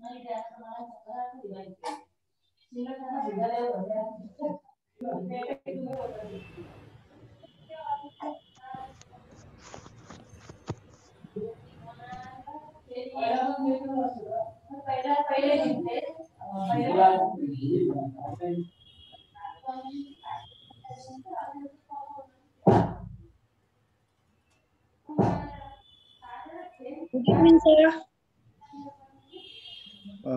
Good evening, sir.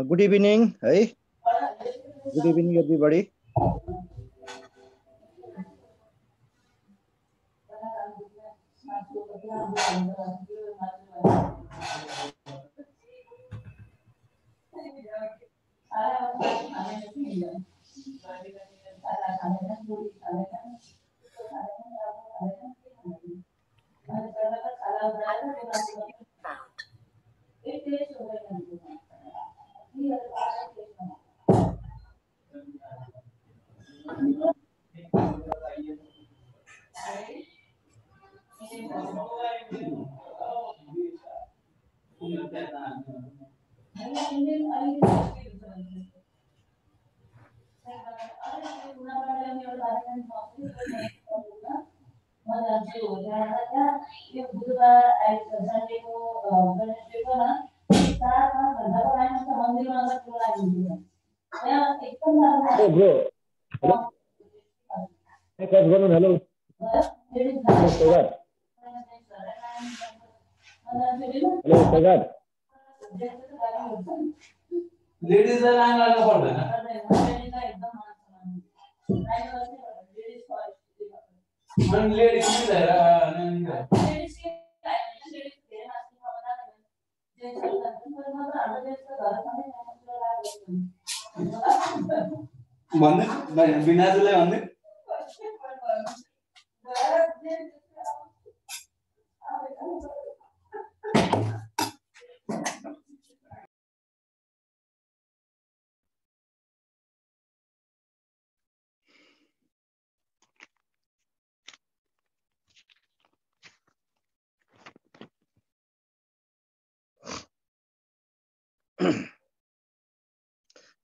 Good evening. Hey. Good evening, everybody. Hey bro, hello. Hey Kasban, hello. Hello Sagar. Hello Sagar. Ladies line लगाना पर्दैन अनि ladies नि भएर भन्ने बिनाजुलाई भन्ने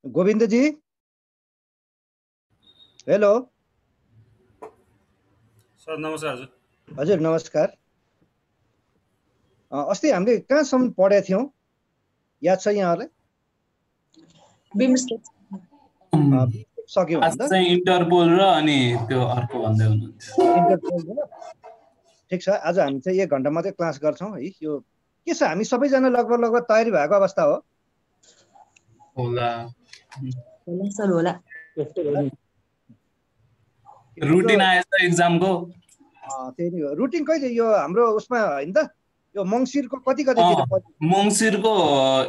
गोविंद जी, hello sir नमस्कार हजुर। हजुर नमस्कार। अस्ति हामीले कहाँसम्म पढेका थियौँ याद छ यहाँहरूलाई? बिमस्टेक सक्यौँ आज चाहिँ इन्टरपोल र अनि त्यो अर्को भन्दै हुनुहुन्छ इन्टरपोल र ठिक छ। आज हामी चाहिँ 1 घण्टा मात्रै क्लास गर्छौँ है। यो के छ, हामी सबैजना लगभग तयारी भएको अवस्था हो होला सर होला। रुटिन आएछ एक्जामको त्यही नै हो। रुटिन कहिले यो हाम्रो उसमा होइन त, यो मङ्सिरको कति गतेतिर? मङ्सिरको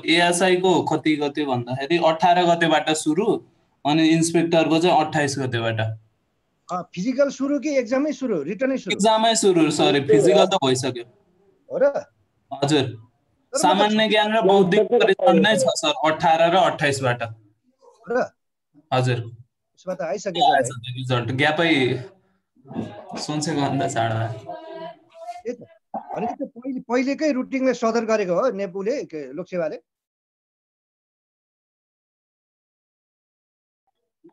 एएसआई को कति गते भन्दाखेरि 18 गतेबाट सुरु अनि इन्सपेक्टरको चाहिँ 28 गतेबाट। फिजिकल सुरु कि एक्जामै सुरु, रिटर्नै सुरु? एक्जामै सुरु, सरी फिजिकल त भइसक्यो। हो र? हजुर, सामान्य ज्ञान र बौद्धिक परीक्षण नै छ सर 18 र 28 बाट। र हजुर उसमा त आइसकेछ है रिजल्ट, ग्यापै सोचेको भन्दा चाँडो आयो। त्यही त भनेको त्यो पहिलेकै रुटिनले सदर गरेको हो नेपुले लोकसेवाले।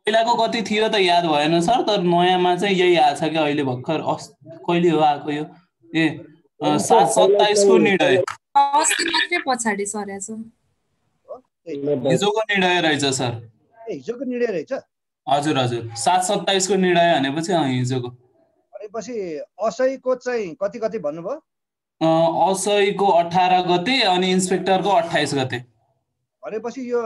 पहिलाको कति थियो त याद भएन सर, तर नयाँमा चाहिँ यही आछ कि अहिले भर्खर कहिले हो आएको यो 7/27 को निर्णय। पछाडि सरेछ। हिजोको निर्णय रहेछ सर। हिजोको निर्णय रहेछ? हजुर हजुर, 7/27 को निर्णय भनेपछि हिजोको। भनेपछि असैको चाहिँ कति गते भन्नुभयो? असैको 18 गते अनि इन्सपेक्टरको 28 गते। भनेपछि यो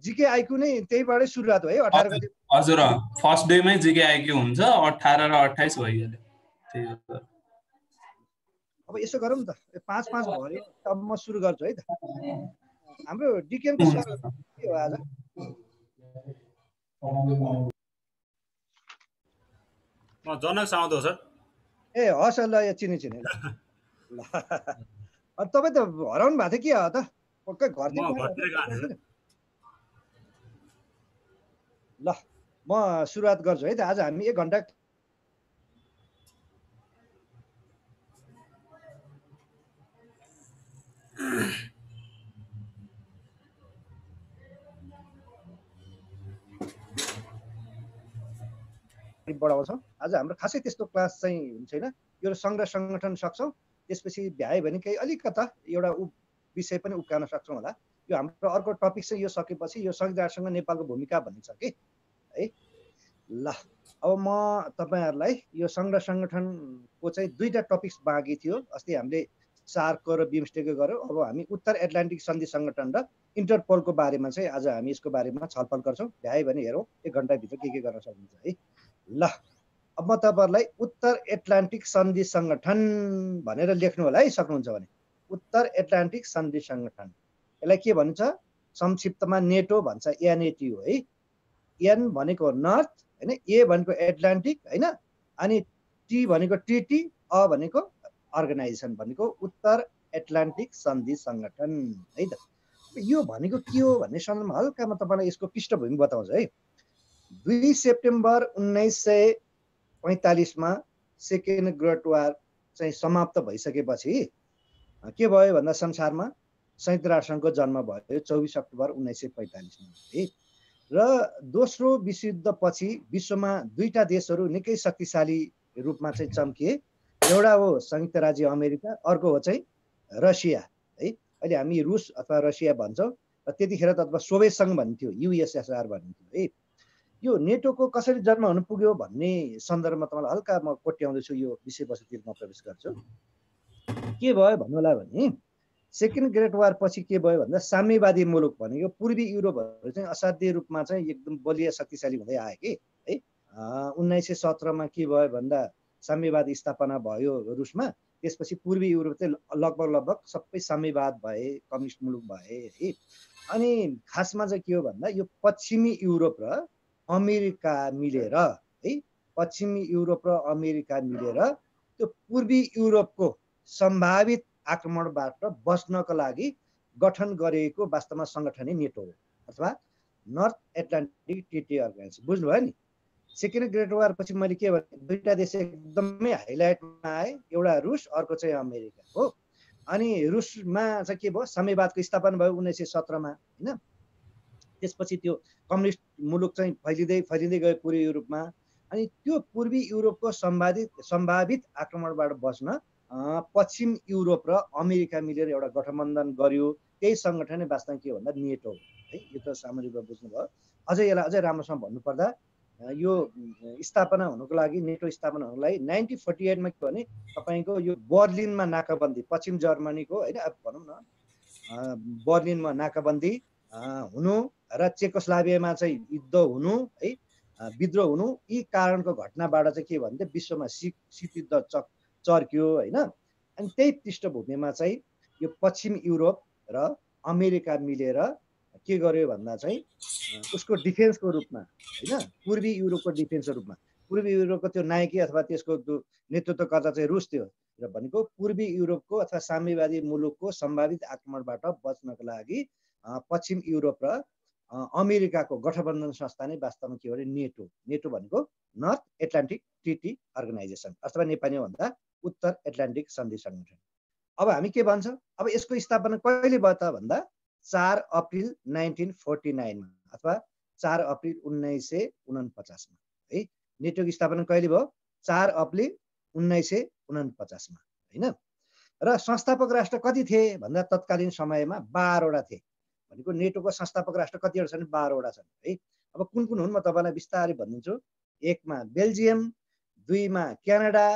जीके आइक्यू नै त्यहीबाटै सुरुवात हो है 18 गते? हजुर, फर्स्ट डेमै जीके आइक्यू हुन्छ, 18 र 28 भइहाल्यो। त्यही हो। अब यसो गरौँ त, 5-5 भर्यो अब म सुरु गर्छु है त। हाम्रो डिकेएमको सर के हो आज? म जनक साउद हो सर। ए हस् ल, यो चिने ल। तपाईँ त हराउनु भएको थियो के हो त? पक्कै घरतिर? ल म सुरुवात गर्छु है त। आज हामी 1 घण्टा अगाडि बढाउँछौँ। आज हाम्रो खासै त्यस्तो क्लास चाहिँ छैन, यो सङ्घ र सङ्गठन सक्छौँ, त्यसपछि भ्यायो भने केही अलिकता एउटा विषय पनि उब्काउन सक्छौँ होला। यो हाम्रो अर्को टपिक चाहिँ यो सकेपछि यो संविधानसँग नेपालको भूमिका भन्ने छ कि है। ल अब म तपाईँहरूलाई यो सङ्घ र सङ्गठनको चाहिँ दुईवटा टपिक्स बाँकी थियो। अस्ति हामीले सार्कको र बिमस्टेकको गऱ्यौँ। अब हामी उत्तर एटलान्टिक सन्धि सङ्गठन र इन्टरपोलको बारेमा चाहिँ आज हामी यसको बारेमा छलफल गर्छौँ। भ्यायो भने हेरौँ 1 घन्टाभित्र के गर्न सकिन्छ है। ल अब म तपाईँहरूलाई उत्तर एटलान्टिक सन्धि सङ्गठन भनेर लेख्नु होला है, सक्नुहुन्छ भने। उत्तर एटलान्टिक सन्धि सङ्गठन, यसलाई के भन्छ संक्षिप्तमा नेटो भन्छ, एनएटी हो है। एन भनेको नर्थ होइन, ए भनेको एटलान्टिक होइन, अनि टी भनेको टिटी, अ भनेको अर्गनाइजेसन भनेको उत्तर एटलान्टिक सन्धि सङ्गठन है त। यो भनेको के हो भन्ने सन्दर्भमा हल्का म तपाईँलाई यसको पृष्ठभूमि बताउँछु है। 2 सेप्टेम्बर 1945 मा सेकेन्ड ग्रेट वार चाहिँ समाप्त भइसकेपछि के भयो भन्दा संसारमा संयुक्त राष्ट्रसङ्घको जन्म भयो 24 अक्टोबर 1945 मा है। र दोस्रो विश्वयुद्धपछि विश्वमा दुईटा देशहरू निकै शक्तिशाली रूपमा चाहिँ चम्किए। एउटा हो संयुक्त राज्य अमेरिका, अर्को हो चाहिँ रसिया है। अहिले हामी रुस अथवा रसिया भन्छौँ, र त्यतिखेर त अथवा सोभियत सङ्घ भन्थ्यो, युएसएसआर भनिन्थ्यो है। यो नेटोको कसरी जन्म हुन पुग्यो भन्ने सन्दर्भमा तपाईँलाई हल्का म कोट्याउँदैछु, यो विषयवस्तुतिर म प्रवेश गर्छु। के भयो भन्नु होला भने सेकेन्ड ग्रेट वार पछि के भयो भन्दा साम्यवादी मुलुक भनेको पूर्वी युरोपहरू चाहिँ असाध्य रूपमा चाहिँ एकदम बलिया शक्तिशाली हुँदै आए कि है। 1917 मा के भयो भन्दा साम्यवाद स्थापना भयो रुसमा। त्यसपछि पूर्वी युरोप चाहिँ लगभग सबै साम्यवाद भए, कम्युनिस्ट मुलुक भए है। अनि खासमा चाहिँ के हो भन्दा यो पश्चिमी युरोप र अमेरिका मिलेर है, पश्चिमी युरोप र अमेरिका मिलेर त्यो पूर्वी युरोपको सम्भावित आक्रमणबाट बच्नको लागि गठन गरिएको वास्तवमा सङ्गठनै नेटो हो अथवा नर्थ एटलान्टिक ट्रिटी अर्गनाइजेसन। बुझ्नुभयो नि। सेकेन्ड ग्रेट वार पछि मैले के भने दुईटा देश एकदमै हाइलाइटमा आए, एउटा रुस अर्को चाहिँ अमेरिका हो। अनि रुसमा चाहिँ के भयो, साम्यवादको स्थापना भयो 1917 मा होइन। त्यसपछि त्यो कम्युनिस्ट मुलुक चाहिँ फैलिँदै गयो पूर्वी युरोपमा। अनि त्यो पूर्वी युरोपको सम्भावित आक्रमणबाट बच्न पश्चिम युरोप र अमेरिका मिलेर एउटा गठबन्धन गर्यो। त्यही सङ्गठन नै वास्तवमा के भन्दा नेटो है। यो त सामूहिक रूपमा बुझ्नुभयो। अझै यसलाई अझै राम्रोसँग भन्नुपर्दा यो स्थापना हुनुको लागि, नेटो स्थापना हुनुको लागि 1948 मा के भने तपाईँको यो बर्लिनमा नाकाबन्दी, पश्चिम जर्मनीको होइन भनौँ न, बर्लिनमा नाकाबन्दी हुनु र चेकोस्लोभाकियामा चाहिँ युद्ध हुनु है, विद्रोह हुनु, यी कारणको घटनाबाट चाहिँ के भन्थे विश्वमा शीत युद्ध चर्क्यो होइन। अनि त्यही पृष्ठभूमिमा चाहिँ यो पश्चिम युरोप र अमेरिका मिलेर के गर्यो भन्दा चाहिँ उसको डिफेन्सको रूपमा होइन, पूर्वी युरोपको डिफेन्सको रूपमा, पूर्वी युरोपको त्यो नायकी अथवा त्यसको नेतृत्वकर्ता चाहिँ रुस थियो र भनेको पूर्वी युरोपको अथवा साम्यवादी मुलुकको सम्भावित आक्रमणबाट बच्नको लागि पश्चिम युरोप र अमेरिकाको गठबन्धन संस्था नै वास्तवमा के भने नेटो। नेटो भनेको नर्थ एटलान्टिक ट्रिटी अर्गनाइजेसन अथवा नेपालीमा भन्दा उत्तर एटलान्टिक सन्धि सङ्गठन। अब हामी के भन्छ, अब यसको स्थापना कहिले भयो त भन्दा 4 अप्रिल 1949 मा अथवा 4 अप्रिल 1949 मा है। नेटोको स्थापना कहिले भयो? 4 अप्रिल 1949 मा होइन। र संस्थापक राष्ट्र कति थिए भन्दा तत्कालीन समयमा 12 वटा थिए। भनेको नेटोको संस्थापक राष्ट्र कतिवटा छन्? 12 वटा छन् है। अब कुन कुन हुन् म तपाईँलाई बिस्तारै भनिदिन्छु। 1 मा बेल्जियम, 2 मा क्यानाडा,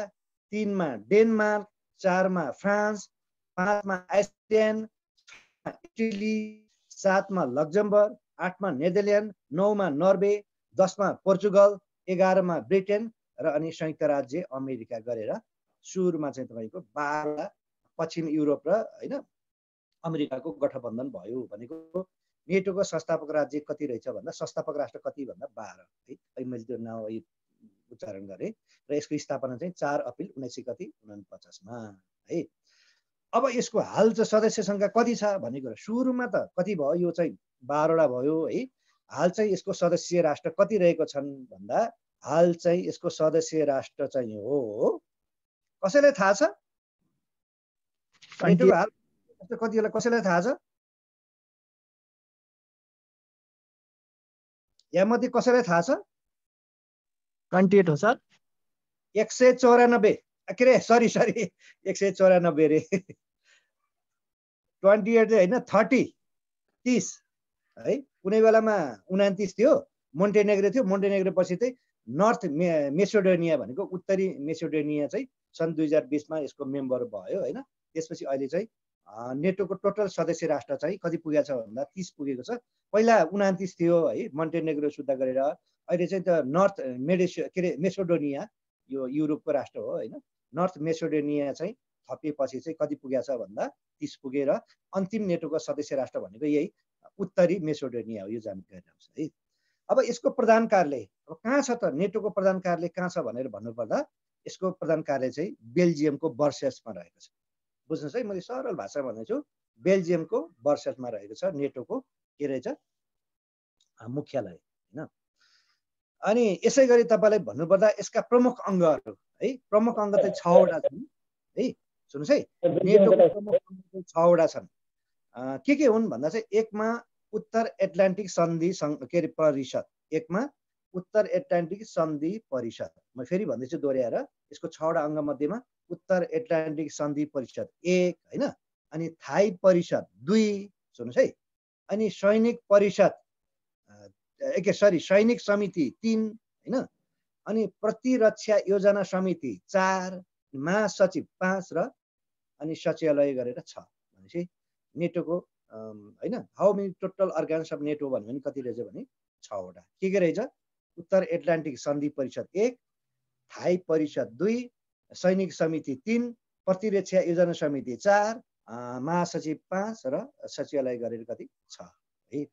3 मा डेनमार्क, 4 मा फ्रान्स, 5 मा आइसल्यान्ड, 6 मा इटली, 7 मा लक्जमबर्ग, 8 मा नेदरल्यान्ड, 9 मा नर्वे, 10 मा पोर्चुगल, 11 मा ब्रिटेन र अनि संयुक्त राज्य अमेरिका गरेर सुरुमा चाहिँ तपाईँको 12 पश्चिम युरोप र होइन अमेरिकाको गठबन्धन भयो। भनेको नेटोको संस्थापक राज्य कति रहेछ भन्दा संस्थापक राष्ट्र कति भन्दा 12 है। अहिले मैले त्यो नाउँ उच्चारण गरेँ र यसको स्थापना चाहिँ 4 अप्रिल 1949 मा है। अब यसको हाल चाहिँ सदस्य सङ्ख्या कति छ भन्ने कुरा सुरुमा त कति भयो, यो चाहिँ 12 वटा भयो है। हाल चाहिँ यसको सदस्य राष्ट्र कति रहेको छन् भन्दा हाल चाहिँ यसको सदस्य राष्ट्र चाहिँ हो, कसैलाई थाहा छ नेटोको हाल कति होला, कसैलाई थाहा छ? यहाँ मध्ये कसैलाई थाहा छ? 28 हो सर 194 के अरे सरी 194 रे 28 होइन 30 है कुनै बेलामा 29 थियो मोन्टेनेग्रो थियो मोन्टेनेग्रो पछि चाहिँ नर्थ मेसिडोनिया भनेको उत्तरी मेसिडोनिया चाहिँ सन् 2020 मा यसको मेम्बर भयो होइन त्यसपछि अहिले चाहिँ नेटोको टोटल सदस्य राष्ट्र चाहिँ कति पुगेको छ भन्दा 30 पुगेको छ पहिला 29 थियो है मोन्टेनेग्रो सुत्ता गरेर अहिले चाहिँ त नर्थ मेसिडोनिया यो युरोपको राष्ट्र हो होइन नर्थ मेसिडोनिया चाहिँ थपिएपछि चाहिँ कति पुगेको छ भन्दा 30 पुगेर अन्तिम नेटोको सदस्य राष्ट्र भनेको यही उत्तरी मेसिडोनिया हो यो जानकारी आउँछ है अब यसको प्रधान कार्यालय अब कहाँ छ त नेटोको प्रधान कार्यालय कहाँ छ भनेर भन्नुपर्दा यसको प्रधान कार्यालय चाहिँ बेल्जियमको बर्सेल्समा रहेको छ बुझ्नुहोस् है मैले सरल भाषामा भन्दैछु बेल्जियमको बर्सेल्समा रहेको छ नेटोको के रहेछ मुख्यालय होइन अनि यसै गरी तपाईँलाई भन्नुपर्दा यसका प्रमुख अङ्गहरू है प्रमुख अङ्ग चाहिँ 6 वटा छन् है सुन्नुहोस् है नेटोको प्रमुख अङ्ग चाहिँ 6 वटा छन् के हुन् भन्दा चाहिँ एकमा उत्तर एटलान्टिक सन्धि के अरे परिषद एकमा उत्तर एटलान्टिक सन्धि परिषद म फेरि भन्दैछु दोहोऱ्याएर यसको 6 वटा अङ्ग मध्येमा उत्तर एटलान्टिक सन्धि परिषद 1 होइन अनि थाई परिषद 2 सुन्नुहोस् है अनि सैनिक परिषद सैनिक समिति 3 होइन अनि प्रतिरक्षा योजना समिति 4 महासचिव 5 र अनि सचिवालय गरेर 6 भनेपछि नेटोको होइन how many total organs of NATO भन्यो भने कति रहेछ भने 6 वटा के रहेछ उत्तर एटलान्टिक सन्धि परिषद 1 थाई परिषद 2 सैनिक समिति 3 प्रतिरक्षा योजना समिति 4 महासचिव 5 र सचिवालय गरेर कति 6 है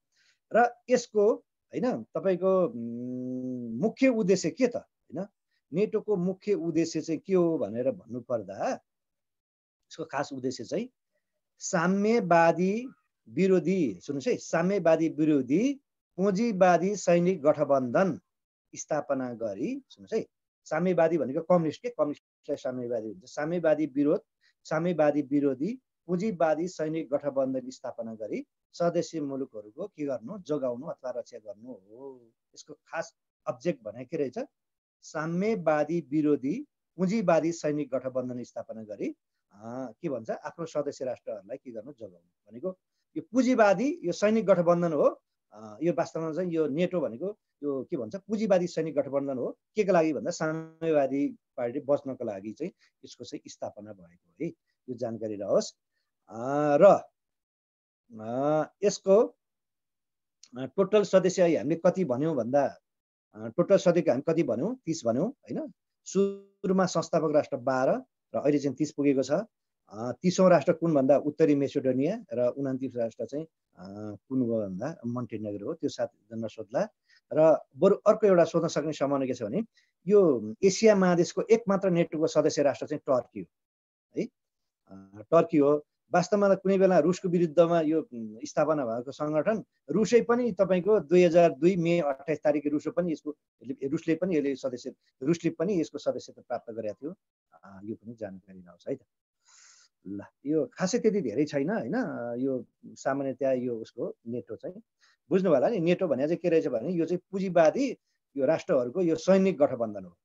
र यसको होइन तपाईको मुख्य उद्देश्य के त होइन नेटोको मुख्य उद्देश्य चाहिँ के हो भनेर भन्नुपर्दा यसको खास उद्देश्य चाहिँ साम्यवादी विरोधी सुन्नुहोस् है साम्यवादी विरोधी पुँजीवादी सैनिक गठबन्धन स्थापना गरी सुन्नुहोस् है साम्यवादी भनेको कम्युनिस्ट के कम्युनिस्टलाई साम्यवादी हुन्छ साम्यवादी विरोधी पुँजीवादी सैनिक गठबन्धन स्थापना गरी सदस्य मुलुकहरूको के गर्नु जोगाउनु अथवा रक्षा गर्नु हो यसको खास अब्जेक्ट भने के रहेछ साम्यवादी विरोधी पुँजीवादी सैनिक गठबन्धन स्थापना गरी के भन्छ आफ्नो सदस्य राष्ट्रहरूलाई के गर्नु जोगाउनु भनेको यो पुँजीवादी यो सैनिक गठबन्धन हो यो वास्तवमा चाहिँ यो नेटो भनेको यो के भन्छ पुँजीवादी सैनिक गठबन्धन हो के को लागि भन्दा साम्यवादी पार्टी बच्नको लागि चाहिँ यसको चाहिँ स्थापना भएको है यो जानकारी रहोस् र यसको टोटल सदस्य हामीले कति भन्यौँ भन्दा टोटल सदस्य हामी कति भन्यौँ 30 भन्यौँ होइन सुरुमा संस्थापक राष्ट्र 12 र अहिले चाहिँ 30 पुगेको छ 30औं राष्ट्र कुन भन्दा उत्तरी मेसिडोनिया र 29 राष्ट्र चाहिँ कुन हो भन्दा मोन्टेनेग्रो हो त्यो साथजना सोध्ला र बरु अर्को एउटा सोध्न सक्ने सम्भावना के छ भने यो एसिया महादेशको एकमात्र नेटोको सदस्य राष्ट्र चाहिँ टर्की हो है टर्की हो वास्तवमा कुनै बेला रुसको विरुद्धमा यो स्थापना भएको संगठन रुसै पनि तपाईको 2002 मे 28 तारिक रुसले पनि यसको सदस्यता प्राप्त गरेको थियो यो पनि जानकारी आउँछ है त ल यो खासै त्यति धेरै छैन हैन यो सामान्यतया यो उसको नेटो चाहिँ बुझ्नु होला नि नेटो भने चाहिँ के रहेछ भने यो चाहिँ पुँजीवादी यो राष्ट्रहरूको यो सैनिक गठबन्धन हो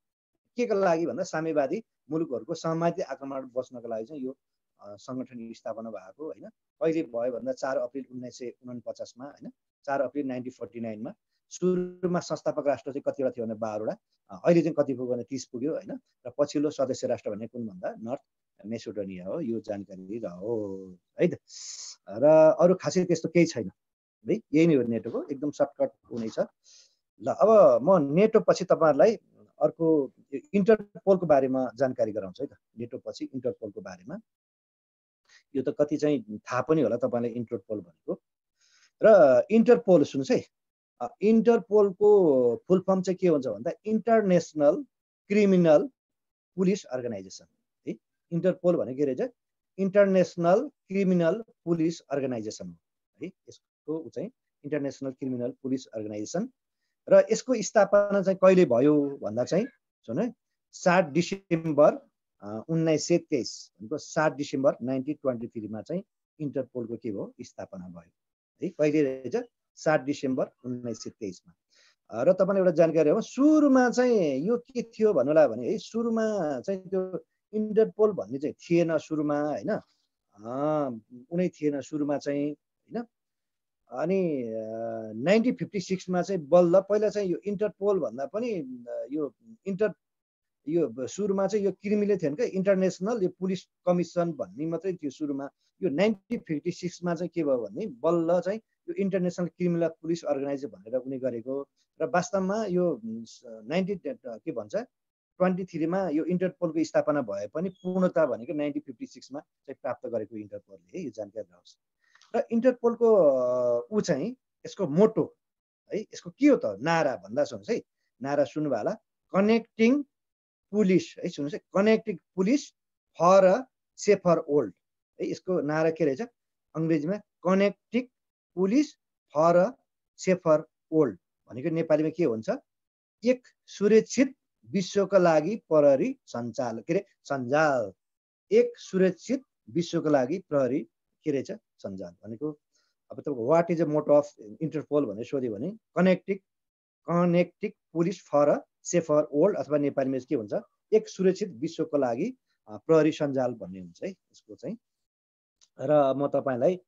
के को लागि भन्दा साम्यवादी मुलुकहरूको सामाजिक आक्रमण बच्नको लागि चाहिँ यो संगठन स्थापना भएको हैन कहिले भयो भन्दा 4 अप्रिल 1949 मा हैन 4 अप्रिल 1949 मा सुरुमा संस्थापक राष्ट्र चाहिँ कतिवटा थियो भने 12 वटा अहिले चाहिँ कति पुग्यो भने 30 पुग्यो हैन र पछिल्लो सदस्य राष्ट्र भने कुन भन्दा नर्थ मेसिडोनिया हो यो जानकारी रहो है त र अरु खासै त्यस्तो केही छैन है यही नै हो नेटोको एकदम सर्टकट हुने छ ल अब म नेटो पछि तपाईहरुलाई अर्को इन्टरपोलको बारेमा जानकारी गराउँछु है त नेटो पछि इन्टरपोलको बारेमा यो त कति चाहिँ थाहा पनि होला तपाईलाई इन्टरपोल भनेको र इन्टरपोल सुन्नुस् है इन्टरपोलको फुल फर्म चाहिँ के हुन्छ भन्दा इन्टरनेशनल क्रिमिनल पुलिस अर्गनाइजेसन है इन्टरपोल भनेको के रहेछ इन्टरनेशनल क्रिमिनल पुलिस अर्गनाइजेसन है यसको चाहिँ इन्टरनेशनल क्रिमिनल पुलिस अर्गनाइजेसन र यसको स्थापना चाहिँ कहिले भयो भन्दा चाहिँ सुन है 7 डिसेम्बर 1923 भनेको 7 डिसेम्बर 1923 मा चाहिँ इन्टरपोलको के भयो स्थापना भयो है कहिले रहेछ 7 डिसेम्बर 1923 मा र तपाईँलाई एउटा जानकारी हो सुरुमा चाहिँ यो के थियो भन्नुलाई भने है सुरुमा चाहिँ त्यो इन्टरपोल भन्ने चाहिँ थिएन सुरुमा होइन कुनै थिएन सुरुमा चाहिँ होइन अनि 1956मा चाहिँ बल्ल पहिला चाहिँ यो इन्टरपोल भन्दा पनि यो सुरुमा चाहिँ यो क्रिमिनल थिएन क्या इन्टरनेसनल यो पुलिस कमिसन भन्ने मात्रै थियो सुरुमा यो 1956मा चाहिँ के भयो भने बल्ल चाहिँ यो इन्टरनेसनल क्रिमिनल पुलिस अर्गनाइज भनेर उनी गरेको र वास्तवमा यो 23मा यो इन्टरपोलको स्थापना भए पनि पूर्णता भनेको 1956मा चाहिँ प्राप्त गरेको इन्टरपोलले यो जानकारी राख्छ र इन्टरपोलको ऊ चाहिँ यसको मोटो है यसको के हो त नारा भन्दा सुन्नुहोस् है नारा सुन्नुभयो होला कनेक्टिङ पुलिस है सुन्नुहोस् है connecting police for a safer world है यसको नारा के रहेछ अङ्ग्रेजीमा connecting police for a safer world भनेको नेपालीमा के हुन्छ एक सुरक्षित विश्वको लागि प्रहरी सञ्जाल के अरे सञ्जाल एक सुरक्षित विश्वको लागि प्रहरी के रहेछ सञ्जाल भनेको अब तपाईँको what is a motto of Interpol भनेर सोध्यो भने connecting police for a safer world अथवा नेपालीमा के हुन्छ एक सुरक्षित विश्वको लागि प्रहरी सञ्जाल भन्ने हुन्छ है यसको चाहिँ र म तपाईँलाई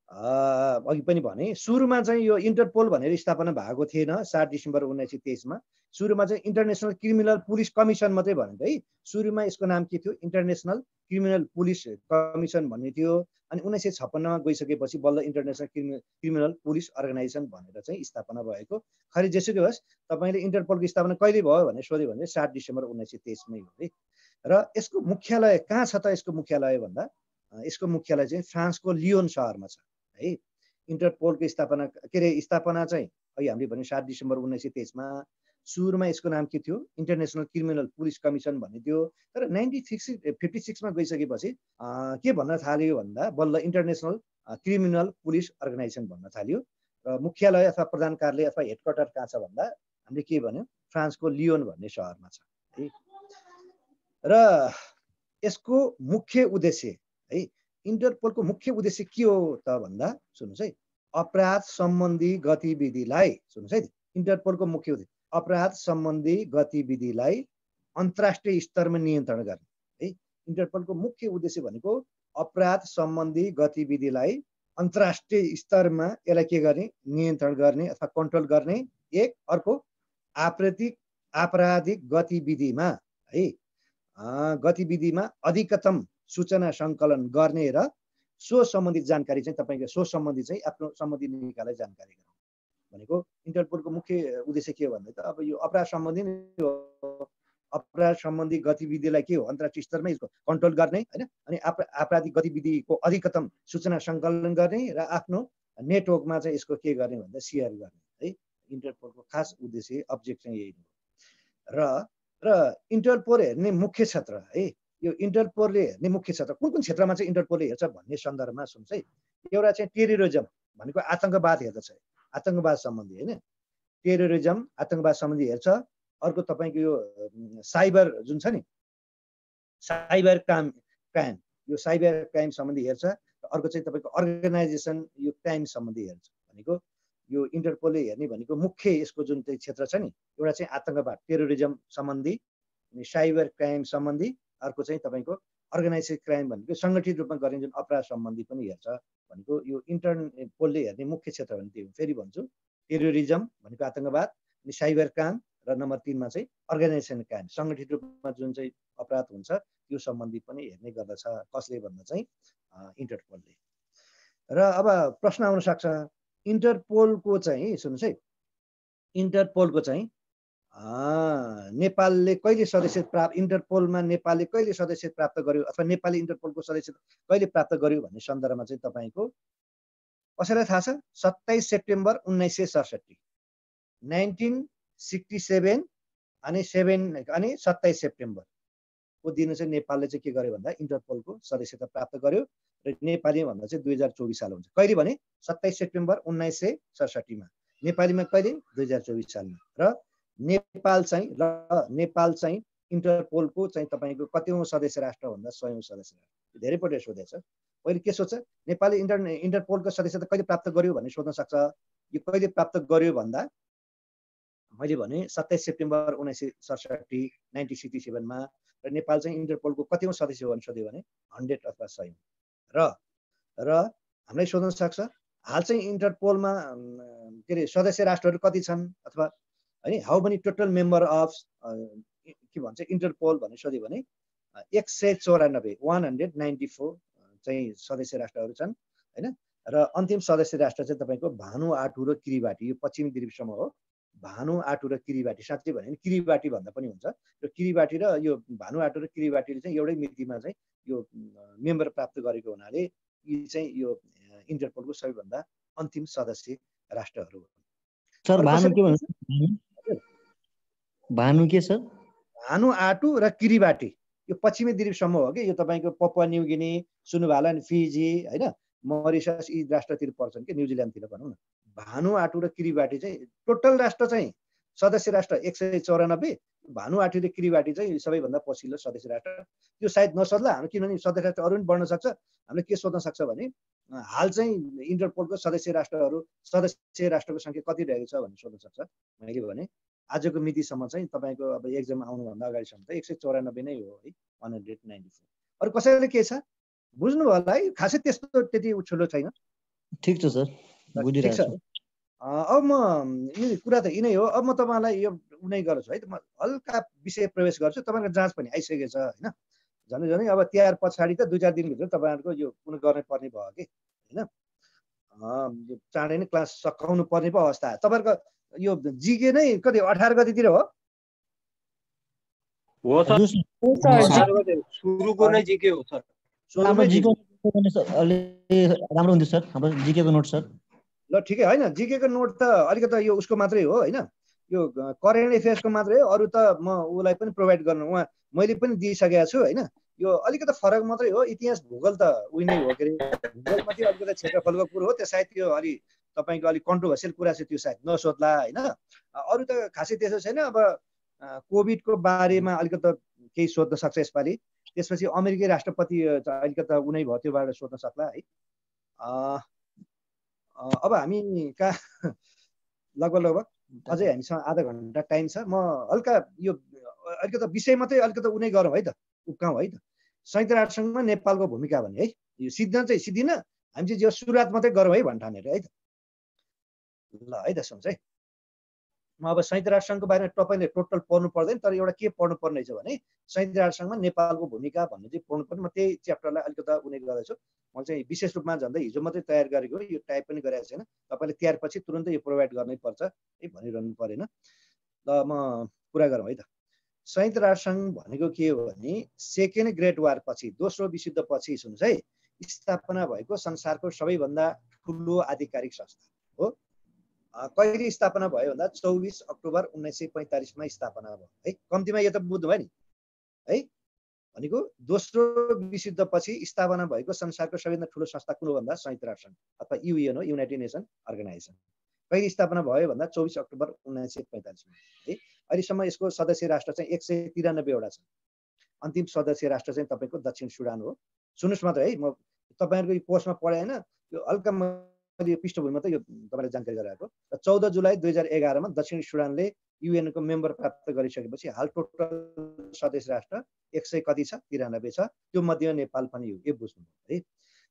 अघि पनि भने सुरुमा चाहिँ यो इन्टरपोल भनेर स्थापना भएको थिएन 7 डिसेम्बर 1923मा सुरुमा चाहिँ इन्टरनेसनल क्रिमिनल पुलिस कमिसन मात्रै भनेको है सुरुमा यसको नाम के थियो इन्टरनेसनल क्रिमिनल पुलिस कमिसन भन्ने थियो अनि 1956मा गइसकेपछि बल्ल इन्टरनेसनल क्रिमिनल पुलिस अर्गनाइजेसन भनेर चाहिँ स्थापना भएको खै जेसुकै होस् तपाईँले इन्टरपोलको स्थापना कहिले भयो भनेर सोध्यो भने 7 डिसेम्बर 1923मै हो है र यसको मुख्यालय कहाँ छ त यसको मुख्यालय भन्दा यसको मुख्यालय चाहिँ फ्रान्सको लियोन सहरमा छ है इन्टरपोलको स्थापना के अरे स्थापना चाहिँ अहिले हामीले भन्यो 7 डिसेम्बर 1923मा सुरुमा यसको नाम के थियो इन्टरनेसनल क्रिमिनल पुलिस कमिसन भन्ने थियो तर 1956मा गइसकेपछि के भन्न थाल्यो भन्दा बल्ल इन्टरनेसनल क्रिमिनल पुलिस अर्गनाइजेसन भन्न थाल्यो र मुख्यालय अथवा प्रधान कार्यालय अथवा हेडक्वार्टर कहाँ छ भन्दा हामीले के भन्यो फ्रान्सको लियोन भन्ने सहरमा छ है र यसको मुख्य उद्देश्य है इन्टरपोलको मुख्य उद्देश्य के हो त भन्दा सुन्नुहोस् है अपराध सम्बन्धी गतिविधिलाई सुन्नुहोस् है इन्टरपोलको मुख्य उद्देश्य अपराध सम्बन्धी गतिविधिलाई अन्तर्राष्ट्रिय स्तरमा नियन्त्रण गर्ने है इन्टरपोलको मुख्य उद्देश्य भनेको अपराध सम्बन्धी गतिविधिलाई अन्तर्राष्ट्रिय स्तरमा यसलाई के गर्ने नियन्त्रण गर्ने अथवा कन्ट्रोल गर्ने एक अर्को आपराधिक गतिविधिमा है गतिविधिमा अधिकतम सूचना सङ्कलन गर्ने र सो सम्बन्धित जानकारी चाहिँ तपाईँको सो सम्बन्धी चाहिँ आफ्नो सम्बन्धित निकायलाई जानकारी गराउनु भनेको इन्टरपोलको मुख्य उद्देश्य के हो भन्दा त अब यो अपराध सम्बन्धी गतिविधिलाई के हो अन्तर्राष्ट्रिय स्तरमा यसको कन्ट्रोल गर्ने होइन अनि आपराधिक गतिविधिको अधिकतम सूचना सङ्कलन गर्ने र आफ्नो नेटवर्कमा चाहिँ यसको के गर्ने भन्दा सेयर गर्ने है इन्टरपोलको खास उद्देश्य अब्जेक्ट चाहिँ यही हो र इन्टरपोल हेर्ने मुख्य क्षेत्र है यो इन्टरपोलले हेर्ने मुख्य क्षेत्र कुन क्षेत्रमा चाहिँ इन्टरपोलले हेर्छ भन्ने सन्दर्भमा सुन्छ है एउटा चाहिँ टेररिजम भनेको आतङ्कवाद हेर्दछ आतङ्कवाद सम्बन्धी होइन टेररिजम आतङ्कवाद सम्बन्धी हेर्छ अर्को तपाईँको यो साइबर जुन छ नि साइबर क्राइम यो साइबर क्राइम सम्बन्धी हेर्छ र अर्को चाहिँ तपाईँको अर्गनाइजेसन यो क्राइम सम्बन्धी हेर्छ भनेको यो इन्टरपोलले हेर्ने भनेको मुख्य यसको जुन चाहिँ क्षेत्र छ नि एउटा चाहिँ आतङ्कवाद टेररिजम सम्बन्धी अनि साइबर क्राइम सम्बन्धी अर्को चाहिँ तपाईँको अर्गनाइजेड क्राइम भनेको सङ्गठित रूपमा गर्ने जुन अपराध सम्बन्धी पनि हेर्छ भनेको यो इन्टरपोलले हेर्ने मुख्य क्षेत्र भने त्यो फेरि भन्छु टेररिजम भनेको आतङ्कवाद अनि साइबर क्राइम र नम्बर 3मा चाहिँ अर्गनाइजेसन क्राइम सङ्गठित रूपमा जुन चाहिँ अपराध हुन्छ त्यो सम्बन्धी पनि हेर्ने गर्दछ कसले भन्दा चाहिँ इन्टरपोलले र अब प्रश्न आउन सक्छ इन्टरपोलको चाहिँ सुन्नुहोस् है इन्टरपोलको चाहिँ नेपालले कहिले सदस्यता प्राप्त इन्टरपोलमा नेपालले कहिले सदस्यता प्राप्त गर्यो अथवा नेपालले इन्टरपोलको सदस्यता कहिले प्राप्त गर्यो भन्ने सन्दर्भमा चाहिँ तपाईँको कसैलाई थाहा छ 27 सेप्टेम्बर 1967 1967 अनि 27 सेप्टेम्बरको दिन चाहिँ नेपालले चाहिँ के गर्यो भन्दा इन्टरपोलको सदस्यता प्राप्त गर्यो र नेपाली भन्दा चाहिँ 2024 साल हुन्छ कहिले भने 27 सेप्टेम्बर 1967मा नेपालीमा कहिले 2024 सालमा र नेपाल चाहिँ इन्टरपोलको चाहिँ तपाईँको कतिौँ सदस्य राष्ट्र भन्दा 100औं सदस्य राष्ट्र धेरै पटक सोधेको छ पहिले के सोध्छ नेपालले इन्टरपोलको सदस्यता कहिले प्राप्त गर्यो भन्ने सोध्न सक्छ यो कहिले प्राप्त गर्यो भन्दा मैले भने 27 सेप्टेम्बर 1967 1967 र नेपाल चाहिँ इन्टरपोलको कतिौं सदस्य हो सोध्यो भने 100 अथवा 100 र हामीलाई सोध्न सक्छ हाल चाहिँ इन्टरपोलमा के अरे सदस्य राष्ट्रहरू कति छन् अथवा हैन how many total member of के भन्छ इन्टरपोल भनेर सोध्यो भने 194 194 चाहिँ सदस्य राष्ट्रहरू छन् हैन र अन्तिम सदस्य राष्ट्र चाहिँ तपाईको भानुआटु र किरिबाटी यो पश्चिमी द्वीप समूह हो भानुआटु र किरिबाटी साँच्चै भने किरिबाटी भन्दा पनि हुन्छ र किरिबाटी र यो भानुआटु र किरिबाटीले चाहिँ एउटै मितिमा चाहिँ यो मेम्बर प्राप्त गरेको हुनाले यी चाहिँ यो इन्टरपोलको सबैभन्दा अन्तिम सदस्य राष्ट्रहरू हो सर भानु के भन्छ भानु के सर भानुआटु र किरिबाटी यो पश्चिमी द्वीप समूह हो कि यो तपाईको पपुवा न्युगिनी सुनुभाला फिजी हैन मरिसस यी राष्ट्रतिर पर्छन् कि न्युजिल्यान्डतिर भनौँ न भानुआटु र किरिबाटी चाहिँ टोटल राष्ट्र चाहिँ सदस्य राष्ट्र 194 भानुआटु र किरिबाटी चाहिँ सबैभन्दा पछिल्लो सदस्य राष्ट्र त्यो सायद नसोध्ला हामी किनभने सदस्य राष्ट्र अरू पनि बढ्न सक्छ हामीले के सोध्न सक्छ भने हाल चाहिँ इन्टरपोलको सदस्य राष्ट्रको संख्या कति रहेको छ भन्ने सोध्न सक्छ मैले भने आजको मितिसम्म चाहिँ तपाईको अब एक्जाम आउनुभन्दा अगाडिसम्म त 194 नै हो है 194 अरू कसैले के छ बुझ्नु होला है खासै त्यस्तो त्यति ठुलो छैन ठीक छ सर बुझिरहेको छु अब म यो कुरा त यिनै हो अब म तपाईलाई यो उनै गर्छु है त म हल्का विषय प्रवेश गर्छु तपाईको जाँच पनि आइसकेको छ हैन झन् झनै अब तिहार पछाडि त 2-4 दिनभित्र तपाईहरुको यो पुनः गर्ने पर्ने भयो कि हैन चाँडै नै क्लास सकाउनु पर्ने पो अवस्था तपाईहरुको यो जीके नै कति 18 गतितिर हो सर सुरुको नै जीके हो सर हाम्रो जीके अलि राम्रो हुन्छ सर हाम्रो जीके को नोट सर ल ठिकै हैन जीके को नोट त अलिकति यो उसको मात्रै हो हैन यो करेन्ट अफेयर्स को मात्रै हो अरु त म उलाई पनि प्रोवाइड गर्न उहाँ मैले पनि दिइसकेको छु हैन यो अलिकति फरक मात्रै हो इतिहास भूगोल त उही नै हो के भूगोल मात्रै अलिकति क्षेत्रफलको कुरा हो त्यो सायद त्यो अलि तपाईको अलि कन्ट्रोभर्सियल कुरा छ त्यो सायद नसोध्ला हैन अरु त खासै त्यसो छैन अब कोभिड को बारेमा अलिकति केही सोध्न सक्छ यसपालि त्यसपछि अमेरिकी राष्ट्रपति अलिकति उनै भयो त्योबाट सोध्न सक्ला है अब हामी कहाँ लगभग अझै हामीसँग आधा घण्टा टाइम छ म हल्का यो अलिकति विषय मात्रै अलिकति उनै गरौँ है त उक्काउँ है त संयुक्त राष्ट्रसङ्घमा नेपालको भूमिका भन्ने है यो सिद्धिन हामी चाहिँ यो सुरुवात मात्रै गरौँ है भन्ठानेर है त ल है त सुन्छ है म अब संयुक्त राष्ट्रसङ्घको बारेमा तपाईले टोटल पढ्नु पर्दैन तर एउटा के पढ्नु पर्ने छ भने संयुक्त राष्ट्रसङ्घमा नेपालको भूमिका भन्ने चाहिँ पढ्नु पर्ने म त्यही च्याप्टरलाई अलिकति उनै गर्दैछु म चाहिँ विशेष रूपमा झन्डै हिजो मात्रै तयार गरेको यो टाइप पनि गरेको छैन तपाईले तयार पछि तुरुन्तै यो प्रोवाइड गर्नै पर्छ है भनिरहनु परेन ल म कुरा गरौँ है त संयुक्त राष्ट्रसङ्घ भनेको के हो भने सेकेन्ड ग्रेट वार पछि दोस्रो विश्वयुद्ध पछि सुन्नुस् है स्थापना भएको संसारको सबैभन्दा ठुलो आधिकारिक संस्था हो कहिले स्थापना भयो भन्दा 24 अक्टोबर 1945 मा स्थापना भयो है कम्तीमा यो त बुझ्नु भयो नि है भनेको दोस्रो विश्वयुद्ध पछि स्थापना भएको संसारको सबैभन्दा ठुलो संस्था कुन हो भन्दा संयुक्त राष्ट्रसङ्घ अथवा युएन हो युनाइटेड नेसन अर्गनाइजेसन कहिले स्थापना भयो भन्दा 24 अक्टोबर 1945 मा है अहिलेसम्म यसको सदस्य राष्ट्र चाहिँ 193 वटा छन् अन्तिम सदस्य राष्ट्र चाहिँ तपाईको दक्षिण सुडान हो सुन्नुस् मात्र है म तपाईहरुको यो पोस्टमा पढे हैन यो हल्का यो पृष्ठभूमिमा त यो तपाईलाई जानकारी गराएको र 14 जुलाई 2011 मा दक्षिण सुडानले युएन को मेम्बर प्राप्त गरिसकेपछि हाल टोटल सदस्य राष्ट्र 100 कति छ 93 छ त्यो मध्ये नेपाल पनि हो यो बुझ्नु है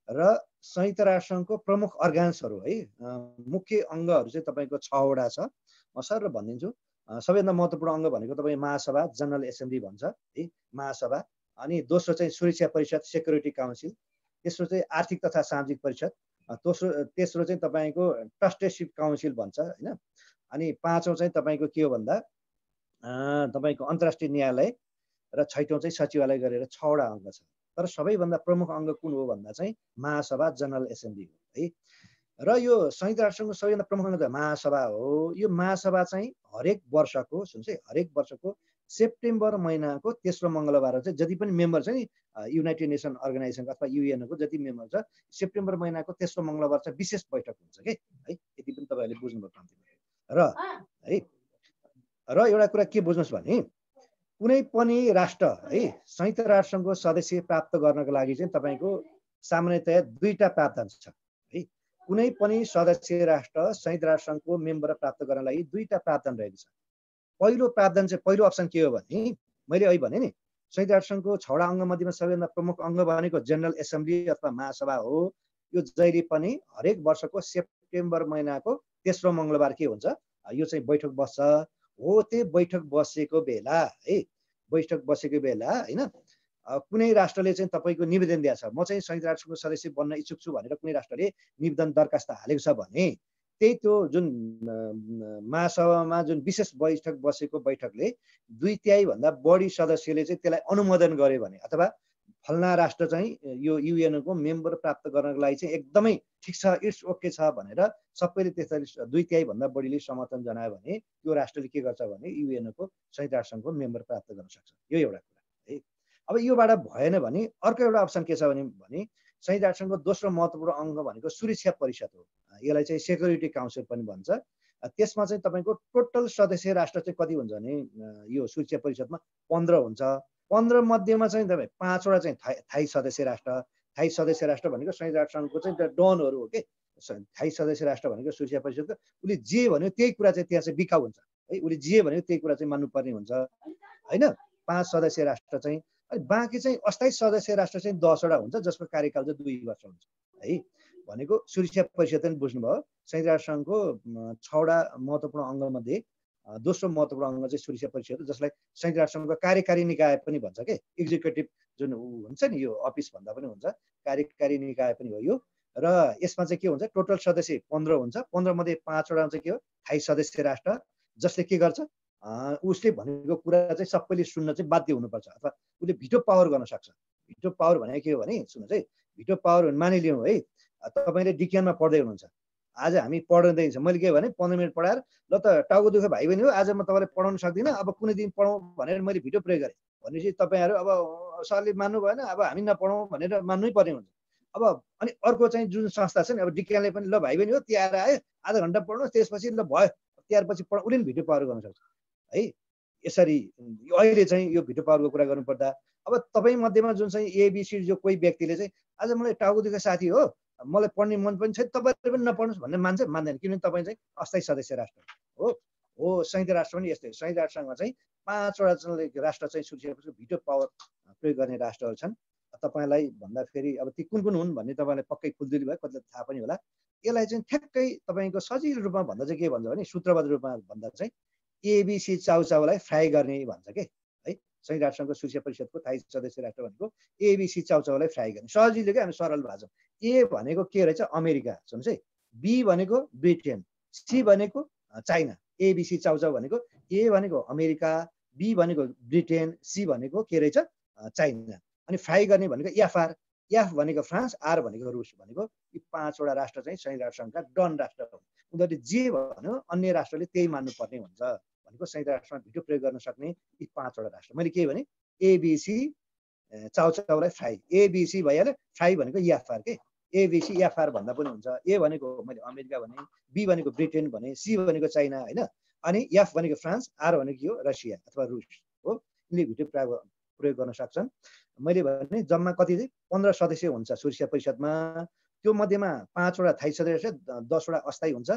र संयुक्त राष्ट्रसङ्घको प्रमुख अर्गान्सहरु है मुख्य अङ्गहरु चाहिँ तपाईको 6 वटा छ म सर भनिदिन्छु सबैभन्दा महत्त्वपूर्ण अङ्ग भनेको तपाई महासभा जनरल एसेम्ब्ली भन्छ है महासभा अनि दोस्रो चाहिँ सुरक्षा परिषद सेक्युरिटी काउन्सिल तेस्रो चाहिँ आर्थिक तथा सामाजिक परिषद तेस्रो चाहिँ तपाईको ट्रस्टेडशिप काउन्सिल भन्छ हैन अनि पाँचौं चाहिँ तपाईको के हो भन्दा तपाईको अन्तर्राष्ट्रिय न्यायालय र छैटौं चाहिँ सचिवालय गरेर 6 वटा अङ्ग छ तर सबैभन्दा प्रमुख अङ्ग कुन हो भन्दा चाहिँ महासभा जनरल एसेम्ब्ली हो है र यो संयुक्त राष्ट्रसङ्घको सबैभन्दा प्रमुख अङ्ग महासभा हो यो महासभा चाहिँ हरेक वर्षको सुन्छ है हरेक वर्षको सेप्टेम्बर महिनाको तेस्रो मङ्गलबार चाहिँ जति पनि मेम्बर छ नि युनाइटेड नेसन अर्गनाइजेसन अथवा युएन को जति मेम्बर छ सेप्टेम्बर महिनाको तेस्रो मङ्गलबार चाहिँ विशेष बैठक हुन्छ के है यति पनि तपाईहरुले बुझ्नुभयो र है र एउटा कुरा के बुझ्नुस् भने कुनै पनि राष्ट्र है संयुक्त राष्ट्रसङ्घको सदस्य प्राप्त गर्नको लागि चाहिँ तपाईको सामान्यतया दुईटा प्रावधान छ है कुनै पनि सदस्य राष्ट्र संयुक्त राष्ट्रसङ्घको मेम्बर प्राप्त गर्नलाई दुईटा प्रावधान रहेको छ पहिलो प्रावधान चाहिँ पहिलो अप्सन के हो भने मैले अहिले भने नि संयुक्त राष्ट्रसङ्घको 6वटा अङ्ग मध्येमा सबैभन्दा प्रमुख अङ्ग भनेको जेनरल एसेम्ब्ली अथवा महासभा हो। यो जहिले पनि हरेक वर्षको सेप्टेम्बर महिनाको तेस्रो मङ्गलबार के हुन्छ यो चाहिँ बैठक बस्छ हो। त्यो बैठक बसेको बेला है बैठक बसेको बेला हैन कुनै राष्ट्रले चाहिँ तपाईको निवेदन दिएको छ म चाहिँ संयुक्त राष्ट्रको सदस्य बन्न इच्छुक छु भनेर कुनै राष्ट्रले निवेदन दरखास्त हालेको छ भने त्यही त्यो जुन महासभामा जुन विशेष बैठक बसेको बैठकले 2/3 भन्दा बढी सदस्यले चाहिँ त्यसलाई अनुमोदन गर्यो भने अथवा फलना राष्ट्र चाहिँ यो युएनको मेम्बर प्राप्त गर्नको लागि चाहिँ एकदमै ठिक छ इट्स ओके छ भनेर सबैले त्यसरी 2/3 भन्दा बढीले समर्थन जनायो भने त्यो राष्ट्रले के गर्छ भने युएनको संयुक्त राष्ट्रसङ्घको मेम्बर प्राप्त गर्न सक्छ। यो एउटा कुरा है। अब योबाट भएन भने अर्को एउटा अप्सन के छ भने संयुक्त राष्ट्रसङ्घको दोस्रो महत्त्वपूर्ण अङ्ग भनेको सुरक्षा परिषद हो। यसलाई चाहिँ सेक्युरिटी काउन्सिल पनि भन्छ। त्यसमा चाहिँ तपाईँको टोटल सदस्य राष्ट्र चाहिँ कति हुन्छ भने यो सुरक्षा परिषदमा 15 हुन्छ। 15 मध्येमा चाहिँ तपाईँ 5 वटा चाहिँ थाई सदस्य राष्ट्र भनेको संयुक्त राष्ट्रसङ्घको चाहिँ डनहरू हो के। थाई सदस्य राष्ट्र भनेको सुरक्षा परिषदको उसले जे भन्यो त्यही कुरा चाहिँ त्यहाँ चाहिँ बिकाउ हुन्छ है। उसले जे भन्यो त्यही कुरा चाहिँ मान्नुपर्ने हुन्छ होइन। 5 सदस्य राष्ट्र चाहिँ बाँकी चाहिँ अस्थायी सदस्य राष्ट्र चाहिँ 10 वटा हुन्छ जसको कार्यकाल चाहिँ 2 वर्ष हुन्छ है। भनेको सुरक्षा परिषद पनि बुझ्नुभयो। संयुक्त राष्ट्रसङ्घको 6वटा महत्त्वपूर्ण अङ्गमध्ये दोस्रो महत्त्वपूर्ण अङ्ग चाहिँ सुरक्षा परिषद हो जसलाई संयुक्त राष्ट्रसङ्घको कार्यकारी निकाय पनि भन्छ के। एक्जिक्युटिभ जुन हुन्छ नि यो अफिस भन्दा पनि हुन्छ कार्यकारी निकाय पनि हो यो। र यसमा चाहिँ के हुन्छ टोटल सदस्य 15 हुन्छ। 15 मध्ये 5 वटा चाहिँ के हो थाई सदस्य राष्ट्र जसले के गर्छ उसले भनेको कुरा चाहिँ सबैले सुन्न चाहिँ बाध्य हुनुपर्छ अथवा उसले भिटो पावर गर्न सक्छ। भिटो पावर भनेको के हो भने सुन्नुहोस् है भिटो पावर मानिलिउँ है तपाईँले डिक्यानमा पढ्दै हुनुहुन्छ आज हामी पढ्दैछ मैले के भने 15 मिनट पढाएर ल त टाउको दुःख भाइ बहिनी हो आज म तपाईँलाई पढाउन सक्दिनँ अब कुनै दिन पढाउँ भनेर मैले भिडियो प्रयोग गरेँ भनेपछि तपाईँहरू अब सरले मान्नु भएन अब हामी नपढाउँ भनेर मान्नै पर्ने हुन्छ। अब अनि अर्को चाहिँ जुन संस्था छ नि अब डिक्यानले पनि ल भाइ बहिनी हो तिहार आयो आधा घन्टा पढ्नुहोस् त्यसपछि ल भयो तिहारपछि पढ उसले भिडियो पावर गर्न सक्छ है। यसरी अहिले चाहिँ यो भिडियो पावरको कुरा गर्नुपर्दा अब तपाईँ मध्येमा जुन चाहिँ एबिसी जो कोही व्यक्तिले चाहिँ आज मलाई टाउको दुःख साथी हो मलाई पढ्ने मन पनि छैन तपाईँले पनि नपढ्नुहोस् भन्ने मान्छ मान्दैन किनभने तपाईँ चाहिँ अस्थायी सदस्य राष्ट्र हो। संयुक्त राष्ट्र पनि यस्तै संयुक्त राष्ट्रसँग चाहिँ 5 वटा राष्ट्र चाहिँ सुरक्षाको भिटो पावर प्रयोग गर्ने राष्ट्रहरू छन्। तपाईँलाई भन्दाखेरि अब ती कुन कुन हुन् भन्ने तपाईँलाई पक्कै खुल्दुली भयो कतिलाई थाहा पनि होला। यसलाई चाहिँ ठ्याक्कै तपाईँको सजिलो रूपमा भन्दा चाहिँ के भन्छ भने सूत्रबद्ध रूपमा भन्दा चाहिँ एबिसी चाउचाउलाई फ्राई गर्ने भन्छ के है। संयुक्त राष्ट्रसङ्घको सुरक्षा परिषदको थाई सदस्य राष्ट्र भनेको एबिसी चाउचाउलाई फ्राई गर्ने सजिलो क्या हामी सरल भाषा। ए भनेको के रहेछ अमेरिका सुन्नुहोस् है। बी भनेको ब्रिटेन सी भनेको चाइना। एबिसी चाउचाउ भनेको ए भनेको अमेरिका बी भनेको ब्रिटेन सी भनेको के रहेछ चाइना। अनि फ्राई गर्ने भनेको एफ भनेको फ्रान्स आर भनेको रुस भनेको यी 5 वटा राष्ट्र चाहिँ संयुक्त राष्ट्रसङ्घका डन राष्ट्र हुन्। उनीहरूले जे भन्यो अन्य राष्ट्रले त्यही मान्नुपर्ने हुन्छ भनेको संयुक्त राष्ट्रमा भिटो प्रयोग गर्न सक्ने यी 5 वटा राष्ट्र। मैले के भने एबिसी चाउचाउलाई फ्राई एबिसी भइहाल्यो फ्राई भनेको एफआर के एबिसी एफआर भन्दा पनि हुन्छ। ए भनेको मैले अमेरिका भने बी भनेको ब्रिटेन भने सी भनेको चाइना होइन अनि एफ भनेको फ्रान्स आर भनेको यो रसिया अथवा रुस हो। यिनले भिटो प्रयोग गर्न सक्छन्। मैले भने जम्मा कति चाहिँ 15 सदस्य हुन्छ सुरक्षा परिषदमा। त्यो मध्येमा 5 वटा थाई सदस्य 10 वटा अस्थायी हुन्छ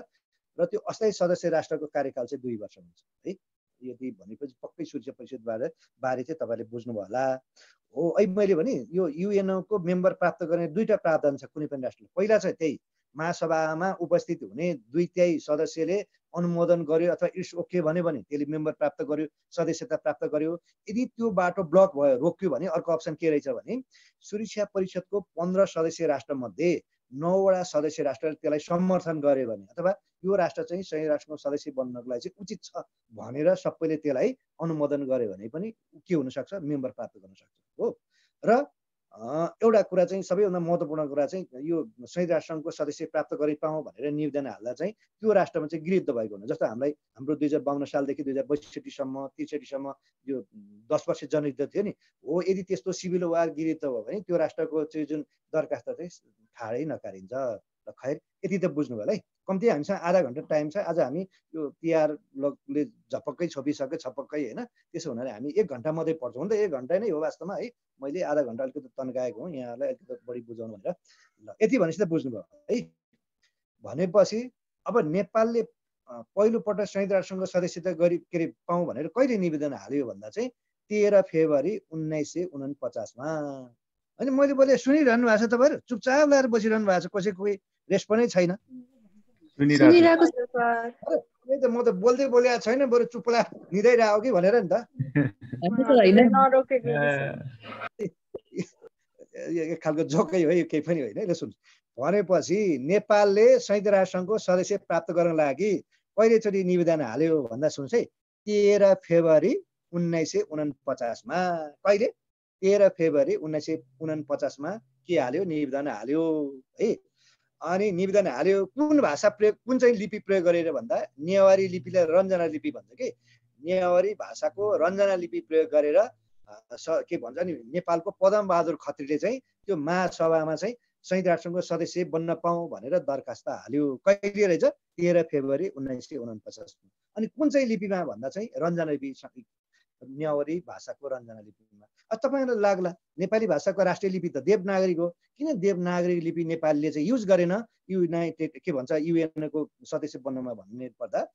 र त्यो अस्थायी सदस्य राष्ट्रको कार्यकाल चाहिँ 2 वर्ष हुन्छ है। यदि भनेपछि पक्कै सुरक्षा परिषद बारे चाहिँ तपाईँले बुझ्नुभयो होला हो। अहिले मैले भने यो युएनको मेम्बर प्राप्त गर्ने 2टा प्रावधान छ कुनै पनि राष्ट्रले। पहिला चाहिँ त्यही महासभामा उपस्थित हुने 2/3 सदस्यले अनुमोदन गर्यो अथवा इट्स ओके भन्यो भने त्यसले मेम्बर प्राप्त गर्यो सदस्यता प्राप्त गर्यो। यदि त्यो बाटो ब्लक भयो रोक्यो भने अर्को अप्सन के रहेछ भने सुरक्षा परिषदको 15 सदस्य राष्ट्र मध्ये 9 वटा सदस्य राष्ट्रले त्यसलाई समर्थन गर्यो भने अथवा यो राष्ट्र चाहिँ संयुक्त राष्ट्रको सदस्य बन्नको लागि चाहिँ उचित छ भनेर सबैले त्यसलाई अनुमोदन गर्यो भने पनि के हुन सक्छ मेम्बर प्राप्त गर्न सक्छ हो। र एउटा कुरा चाहिँ सबैभन्दा महत्त्वपूर्ण कुरा चाहिँ यो संयुक्त राष्ट्रसङ्घको सदस्य प्राप्त गरि पाऊँ भनेर निवेदन हाल्दा चाहिँ त्यो राष्ट्रमा चाहिँ गृहीत भएको हुन्छ। जस्तो हामीलाई हाम्रो 2052 सालदेखि 2062 सम्म 63 सम्म यो 10 वर्ष जनयुद्ध थियो नि हो। यदि त्यस्तो सिभिल वार गृहीत हो भने त्यो राष्ट्रको चाहिँ जुन दरखास्त चाहिँ ठाडै नकारिन्छ। र खैर यति त बुझ्नुभयो है। कम्ती हामीसँग आधा घन्टा टाइम छ। आज हामी यो तिहारले झपक्कै छोपिसक्यो छपक्कै होइन त्यसो हुनाले हामी 1 घन्टा मात्रै पढ्छौँ नि त 1 घन्टा नै हो वास्तवमा है। मैले आधा घन्टा अलिकति तन्काएको हुँ यहाँलाई अलिकति बढी बुझाउनु भनेर। ल यति भनेपछि त बुझ्नुभयो है। भनेपछि अब नेपालले पहिलोपटक संयुक्त राष्ट्रसङ्घको सदस्यता गरी के अरे पाउँ भनेर कहिले निवेदन हाल्यो भन्दा चाहिँ 13 फेब्रुअरी 1949मा। अनि मैले बोले सुनिरहनु भएको छ तपाईँहरू? चुपचाप लगाएर बसिरहनु भएको छ, कसैको कोही रेस्पोन्डै छैन। सुनिरहेको छ सर। म त बोल्दै बोलेको छैन, बरु चुप्ला निदाइरहेको कि भनेर नि त। नरोकेको एक खालको जोकै हो, यो केही पनि होइन। ल सुन, भनेपछि नेपालले संयुक्त राष्ट्रसङ्घको सदस्य प्राप्त गर्नको लागि कहिलेचोटि निवेदन हाल्यो भन्दा सुन्नुहोस् है, 13 फेब्रुअरी 1949मा। कहिले? 13 फेब्रुअरी 1949मा के हाल्यो? निवेदन हाल्यो है। अनि निवेदन हाल्यो कुन भाषा प्रयोग, कुन चाहिँ लिपि प्रयोग गरेर भन्दा नेवारी लिपिलाई रञ्जना लिपि भन्छ कि। नेवारी भाषाको रञ्जना लिपि प्रयोग गरेर के भन्छ नि, नेपालको पदमबहादुर खत्रीले चाहिँ त्यो महासभामा चाहिँ संयुक्त राष्ट्रसङ्घको सदस्य बन्न पाऊँ भनेर दरखास्त हाल्यो। कहिले रहेछ? 13 फेब्रुअरी 1949। अनि कुन चाहिँ लिपिमा भन्दा चाहिँ रञ्जना लिपि, नेवारी भाषाको रञ्जना लिपिमा। तपाईँलाई लाग्ला नेपाली भाषाको राष्ट्रिय लिपि त देवनागरी हो, किन देवनागरी लिपि नेपालीले चाहिँ युज गरेन युनाइटेड के भन्छ युएनको सदस्य बन्नमा भन्ने पर्दा?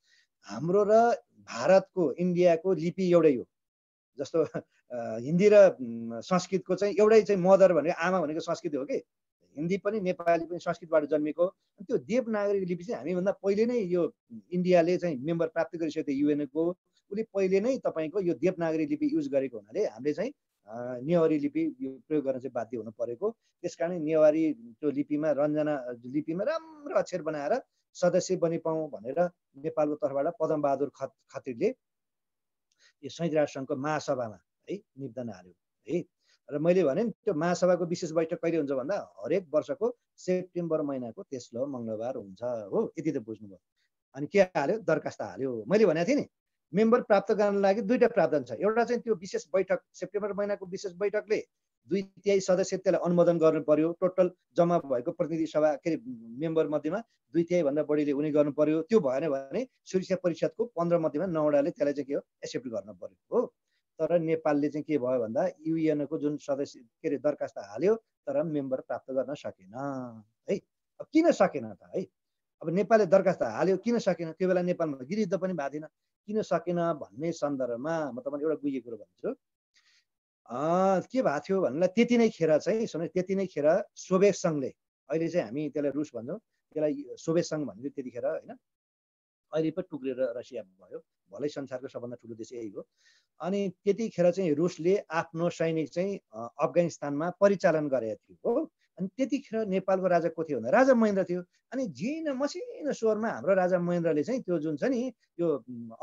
हाम्रो र भारतको इन्डियाको लिपि एउटै हो। जस्तो हिन्दी र संस्कृतको चाहिँ एउटै चाहिँ मदर भनेको आमा भनेको संस्कृत हो कि, हिन्दी पनि नेपाली पनि संस्कृतबाट जन्मेको। त्यो देवनागरी लिपि चाहिँ हामीभन्दा पहिले नै यो इन्डियाले चाहिँ मेम्बर प्राप्त गरिसकेको थियो युएनको, उसले पहिले नै तपाईँको यो देवनागरी लिपि युज गरेको हुनाले हामीले चाहिँ नेवारी लिपि प्रयोग गर्न चाहिँ बाध्य हुनु परेको। त्यसकारण नेवारी त्यो लिपिमा रञ्जना लिपिमा राम्रो अक्षर बनाएर सदस्य बनि पाऊँ भनेर नेपालको तर्फबाट पदमबहादुर खत्रीले यो संयुक्त राष्ट्रसङ्घको महासभामा है निवेदन हाल्यो है। र मैले भने नि त्यो महासभाको विशेष बैठक कहिले हुन्छ भन्दा हरेक वर्षको सेप्टेम्बर महिनाको तेस्रो मङ्गलबार हुन्छ हो। यति त बुझ्नुभयो। अनि के हाल्यो? दरखास्त हाल्यो। मैले भनेको थिएँ नि मेम्बर प्राप्त गर्नको लागि दुईटा प्रावधान छ। एउटा चाहिँ त्यो विशेष बैठक सेप्टेम्बर महिनाको विशेष बैठकले 2/3 सदस्य त्यसलाई अनुमोदन गर्नु पर्यो। टोटल जम्मा भएको प्रतिनिधि सभा के अरे मेम्बर मध्येमा 2/3 भन्दा बढीले उनी गर्नु पर्यो। त्यो भएन भने सुरक्षा परिषदको 15 मध्येमा 9वटाले त्यसलाई चाहिँ के हो एक्सेप्ट गर्न पर्यो हो। तर नेपालले चाहिँ के भयो भन्दा युएनको जुन सदस्य के अरे दरखास्त हाल्यो तर मेम्बर प्राप्त गर्न सकेन है। अब किन सकेन त है? अब नेपालले दरखास्त हाल्यो किन सकेन? त्यो बेला नेपालमा गिरिद्ध पनि भएको थिएन। किन सकेन भन्ने सन्दर्भमा म तपाईँलाई एउटा गुहिएको कुरो भन्छु। के भएको थियो भन्दा त्यति नै खेर चाहिँ सुन, त्यति नै खेर सोभियत सङ्घले, अहिले चाहिँ हामी त्यसलाई रुस भन्छौँ, त्यसलाई सोभियत सङ्घ भन्थ्यो त्यतिखेर होइन। अहिले पो टुक्रेर रसिया भयो, भलै संसारको सबभन्दा ठुलो देश यही हो। अनि त्यतिखेर चाहिँ रुसले आफ्नो सैनिक चाहिँ अफगानिस्तानमा परिचालन गरेको थियो हो। अनि त्यतिखेर नेपालको राजा को थियो भन्दा राजा महेन्द्र थियो। अनि झिन मसिनो स्वरमा हाम्रो राजा महेन्द्रले चाहिँ त्यो जुन छ नि त्यो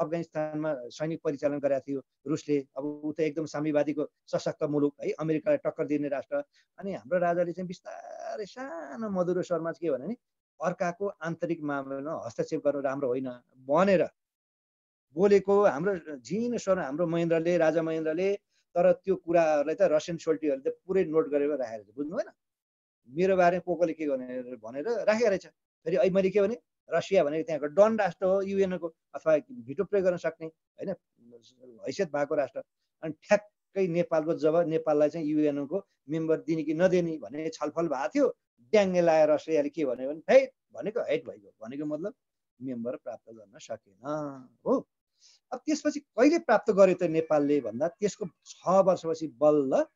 अफगानिस्तानमा सैनिक परिचालन गरेको थियो रुसले। अब ऊ त एकदम साम्यवादीको सशक्त मुलुक है, अमेरिकालाई टक्कर दिने राष्ट्र। अनि हाम्रो राजाले चाहिँ बिस्तारै सानो मधुरो स्वरमा के भने नि अर्काको आन्तरिक मामलामा हस्तक्षेप गर्नु राम्रो होइन भनेर बोलेको हाम्रो झिन स्वर हाम्रो महेन्द्रले, राजा महेन्द्रले। तर त्यो कुराहरूलाई त रसियन सोल्टीहरूले त पुरै नोट गरेर राखेर बुझ्नु भएन। मेरो बारेमा कोकोले के गर्ने भनेर राखेको रहेछ। फेरि अहिले मैले के भने रसिया भनेको त्यहाँको डन राष्ट्र हो युएनको, अथवा भिटो प्रयोग गर्न सक्ने होइन हैसियत भएको राष्ट्र। अनि ठ्याक्कै नेपालको जब नेपाललाई चाहिँ युएनको मेम्बर दिने कि नदिने भन्ने छलफल भएको थियो, ड्याङ्गे लाएर रसियाले के भन्यो भने हैट भनेको हैट भइगयो। भनेको मतलब मेम्बर प्राप्त गर्न सकेन हो। अब त्यसपछि कहिले प्राप्त गर्यो त नेपालले भन्दा त्यसको 6 वर्षपछि बल्ल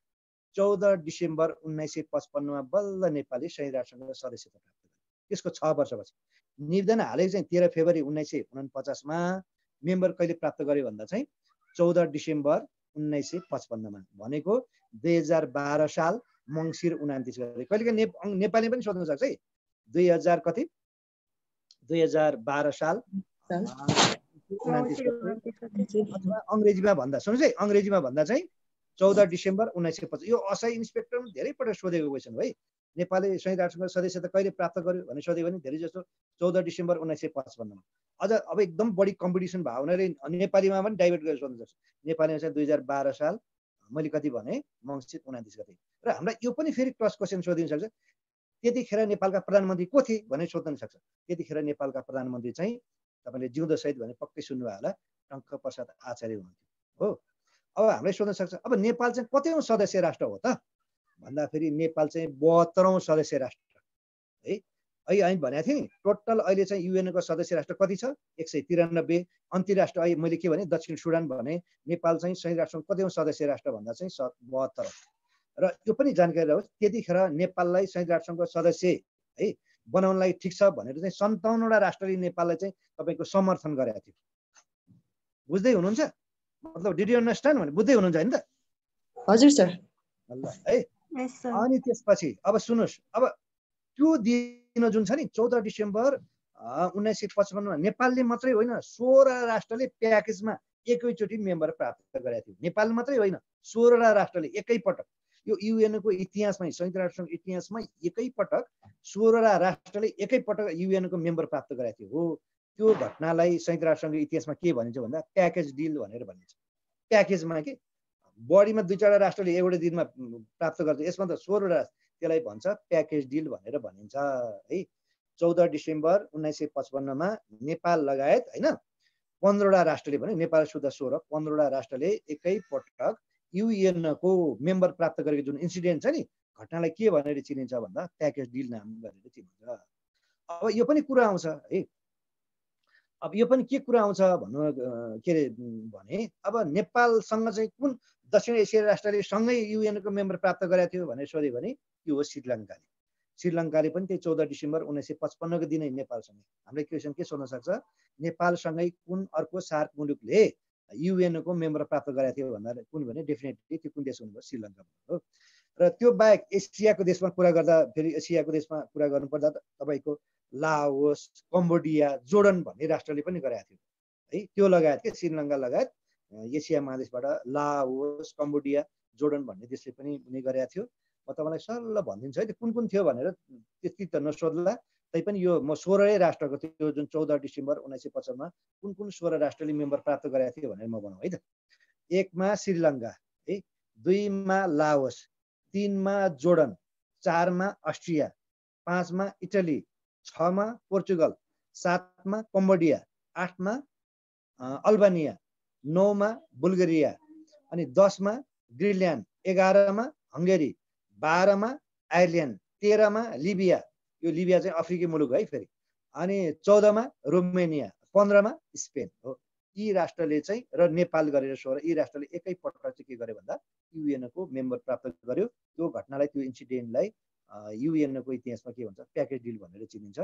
14 डिसेम्बर 1955मा बल्ल नेपालले संयुक्त राष्ट्रसङ्घको सदस्यता प्राप्त गर्यो। त्यसको 6 वर्षपछि निवेदन हालेको चाहिँ 13 फेब्रुअरी 1949मा। मेम्बर कहिले प्राप्त गर्यो भन्दा चाहिँ 14 डिसेम्बर 1955मा, भनेको 2012 साल मङ्सिर 29 गते। कहिले नेपाली पनि सोध्न सक्छ है। 2012 साल अथवा अङ्ग्रेजीमा भन्दा सुन्नुहोस् है, अङ्ग्रेजीमा भन्दा चाहिँ 14 डिसेम्बर 1950। यो असै इन्सपेक्टरमा धेरै पटक सोधेको क्वेसन हो है। नेपालले संयुक्त राष्ट्रसङ्घको सदस्यता कहिले प्राप्त गर्यो भने सोध्यो भने धेरै जस्तो 14 डिसेम्बर 1955मा। अझ अब एकदम बढी कम्पिटिसन भएको हुनाले नेपालीमा पनि डाइभर्ट गरेर सोध्न सक्छ। नेपालीमा चाहिँ 2012 साल मैले कति भने मङ्सिर 29 गते। र हामीलाई यो पनि फेरि क्रस क्वेसन सोधिन सक्छ, त्यतिखेर नेपालका प्रधानमन्त्री को थिए भनेर सोध्न सक्छ। त्यतिखेर नेपालका प्रधानमन्त्री चाहिँ तपाईँले जिउँदो सहित भने पक्कै सुन्नुभयो होला, टङ्क प्रसाद आचार्य हुनुहुन्थ्यो हो। अब हामीलाई सोध्न सक्छ अब नेपाल चाहिँ कतैौँ सदस्य राष्ट्र हो त भन्दाखेरि नेपाल चाहिँ 72औं सदस्य राष्ट्र है। हामी भनेको थियौँ नि टोटल अहिले चाहिँ युएनको सदस्य राष्ट्र कति छ 193 अन्तर्राष्ट्रिय अहिले मैले के भने दक्षिण सुडान भने नेपाल चाहिँ संयुक्त राष्ट्रको कतिौं सदस्य राष्ट्र भन्दा चाहिँ 72 र यो पनि जानकारी रहोस् त्यतिखेर नेपाललाई संयुक्त राष्ट्रको सदस्य है बनाउनलाई ठिक छ भनेर चाहिँ 57 वटा राष्ट्रले नेपाललाई चाहिँ तपाईको समर्थन गरेको थियो बुझ्दै हुनुहुन्छ मतलब डिड यु अन्डरस्ट्यान्ड भने बुझ्दै हुनुहुन्छ हैन त हजुर सर ल है अनि त्यसपछि अब सुन्नुस् अब त्यो दिन जुन छ नि 14 डिसेम्बर 1955 मा नेपालले मात्रै होइन 16 राष्ट्रले प्याकेजमा एकैचोटी मेम्बर प्राप्त गरेका थियो नेपाल मात्रै होइन 16 राष्ट्रले एकैपटक यो युएनको इतिहासमै संयुक्त राष्ट्रको इतिहासमै एकैपटक 16 राष्ट्रले एकैपटक युएनको मेम्बर प्राप्त गरेका थियो हो त्यो घटनालाई संयुक्त राष्ट्रको इतिहासमा के भनिन्छ भन्दा प्याकेज डिल भनेर भनिन्छ प्याकेजमा के बढीमा 2-4 राष्ट्रले एउटै दिनमा प्राप्त गर्छ यसमा त 16 राष्ट्र त्यसलाई भन्छ प्याकेज डिल भनेर भनिन्छ है 14 डिसेम्बर 1955 मा नेपाल लगायत हैन 15 वटा राष्ट्रले भने नेपाल सुधा 16 15 वटा राष्ट्रले एकैपटक युएनको मेम्बर प्राप्त गरेको जुन इन्सिडेन्ट छ नि घटनालाई के भनेर चिनिन्छ भन्दा प्याकेज डिल नाम गरेर चिनिन्छ अब यो पनि कुरा आउँछ है अब यो पनि के कुरा आउँछ भन्नु के रे भने अब नेपालसँग चाहिँ कुन दक्षिण एसियाली राष्ट्रले सँगै युएनको मेम्बर प्राप्त गरेको थियो भनेर सोध्यो भने त्यो हो श्रीलङ्काले पनि त्यही 14 डिसेम्बर 1955 को दिनै नेपालसँग हाम्रो क्वेसन के सोध्न सक्छ नेपालसँगै कुन अर्को सार्क मुलुकले युएनको मेम्बर प्राप्त गरेको थियो भन्दा कुन भने डेफिनेटली त्यो कुन देश हुनुभयो श्रीलङ्का हो र त्यो बाहेक एसियाको देशमा कुरा गर्दा फेरि एसियाको देशमा कुरा गर्नुपर्दा तपाईको लाओस कम्बोडिया जोर्डन भन्ने राष्ट्रले पनि गरेका थियो है त्यो लगायत के श्रीलङ्का लगायत एसिया महादेशबाट लाओस कम्बोडिया जोर्डन भन्ने देशले पनि उनी गरेका थियो म तपाईलाई सल्ल भनिदिन्छु है कुन कुन थियो भनेर त्यति त नसोध्ला तैपनि यो म 16 राष्ट्रको थियो जुन 14 डिसेम्बर 1955 मा कुन कुन 16 राष्ट्रले मेम्बर प्राप्त गरेका थियो भनेर म भनौँ है त 1 मा श्रीलङ्का है 2 मा लाओस 3 मा जोर्डन 4 मा अस्ट्रिया 5 मा इटली 6 मा पोर्चुगल 7 मा कम्बोडिया 8 मा अल्बानिया 9 मा बुल्गेरिया अनि 10 मा ग्रिनल्यान्ड 11 मा हंगेरी 12 मा आयरल्यान्ड 13 मा लिबिया यो लिबिया चाहिँ अफ्रिकी मुलुक है फेरि अनि 14 मा रोमेनिया 15 मा स्पेन हो यी राष्ट्रले चाहिँ र नेपाल गरेर 16 यी राष्ट्रले एकैपटक चाहिँ के गरे भन्दा युएनको मेम्बर प्राप्त गर्यो त्यो घटनालाई त्यो इन्सिडेन्टलाई युएनको इतिहासमा के भन्छ प्याकेज डिल भनेर चिनिन्छ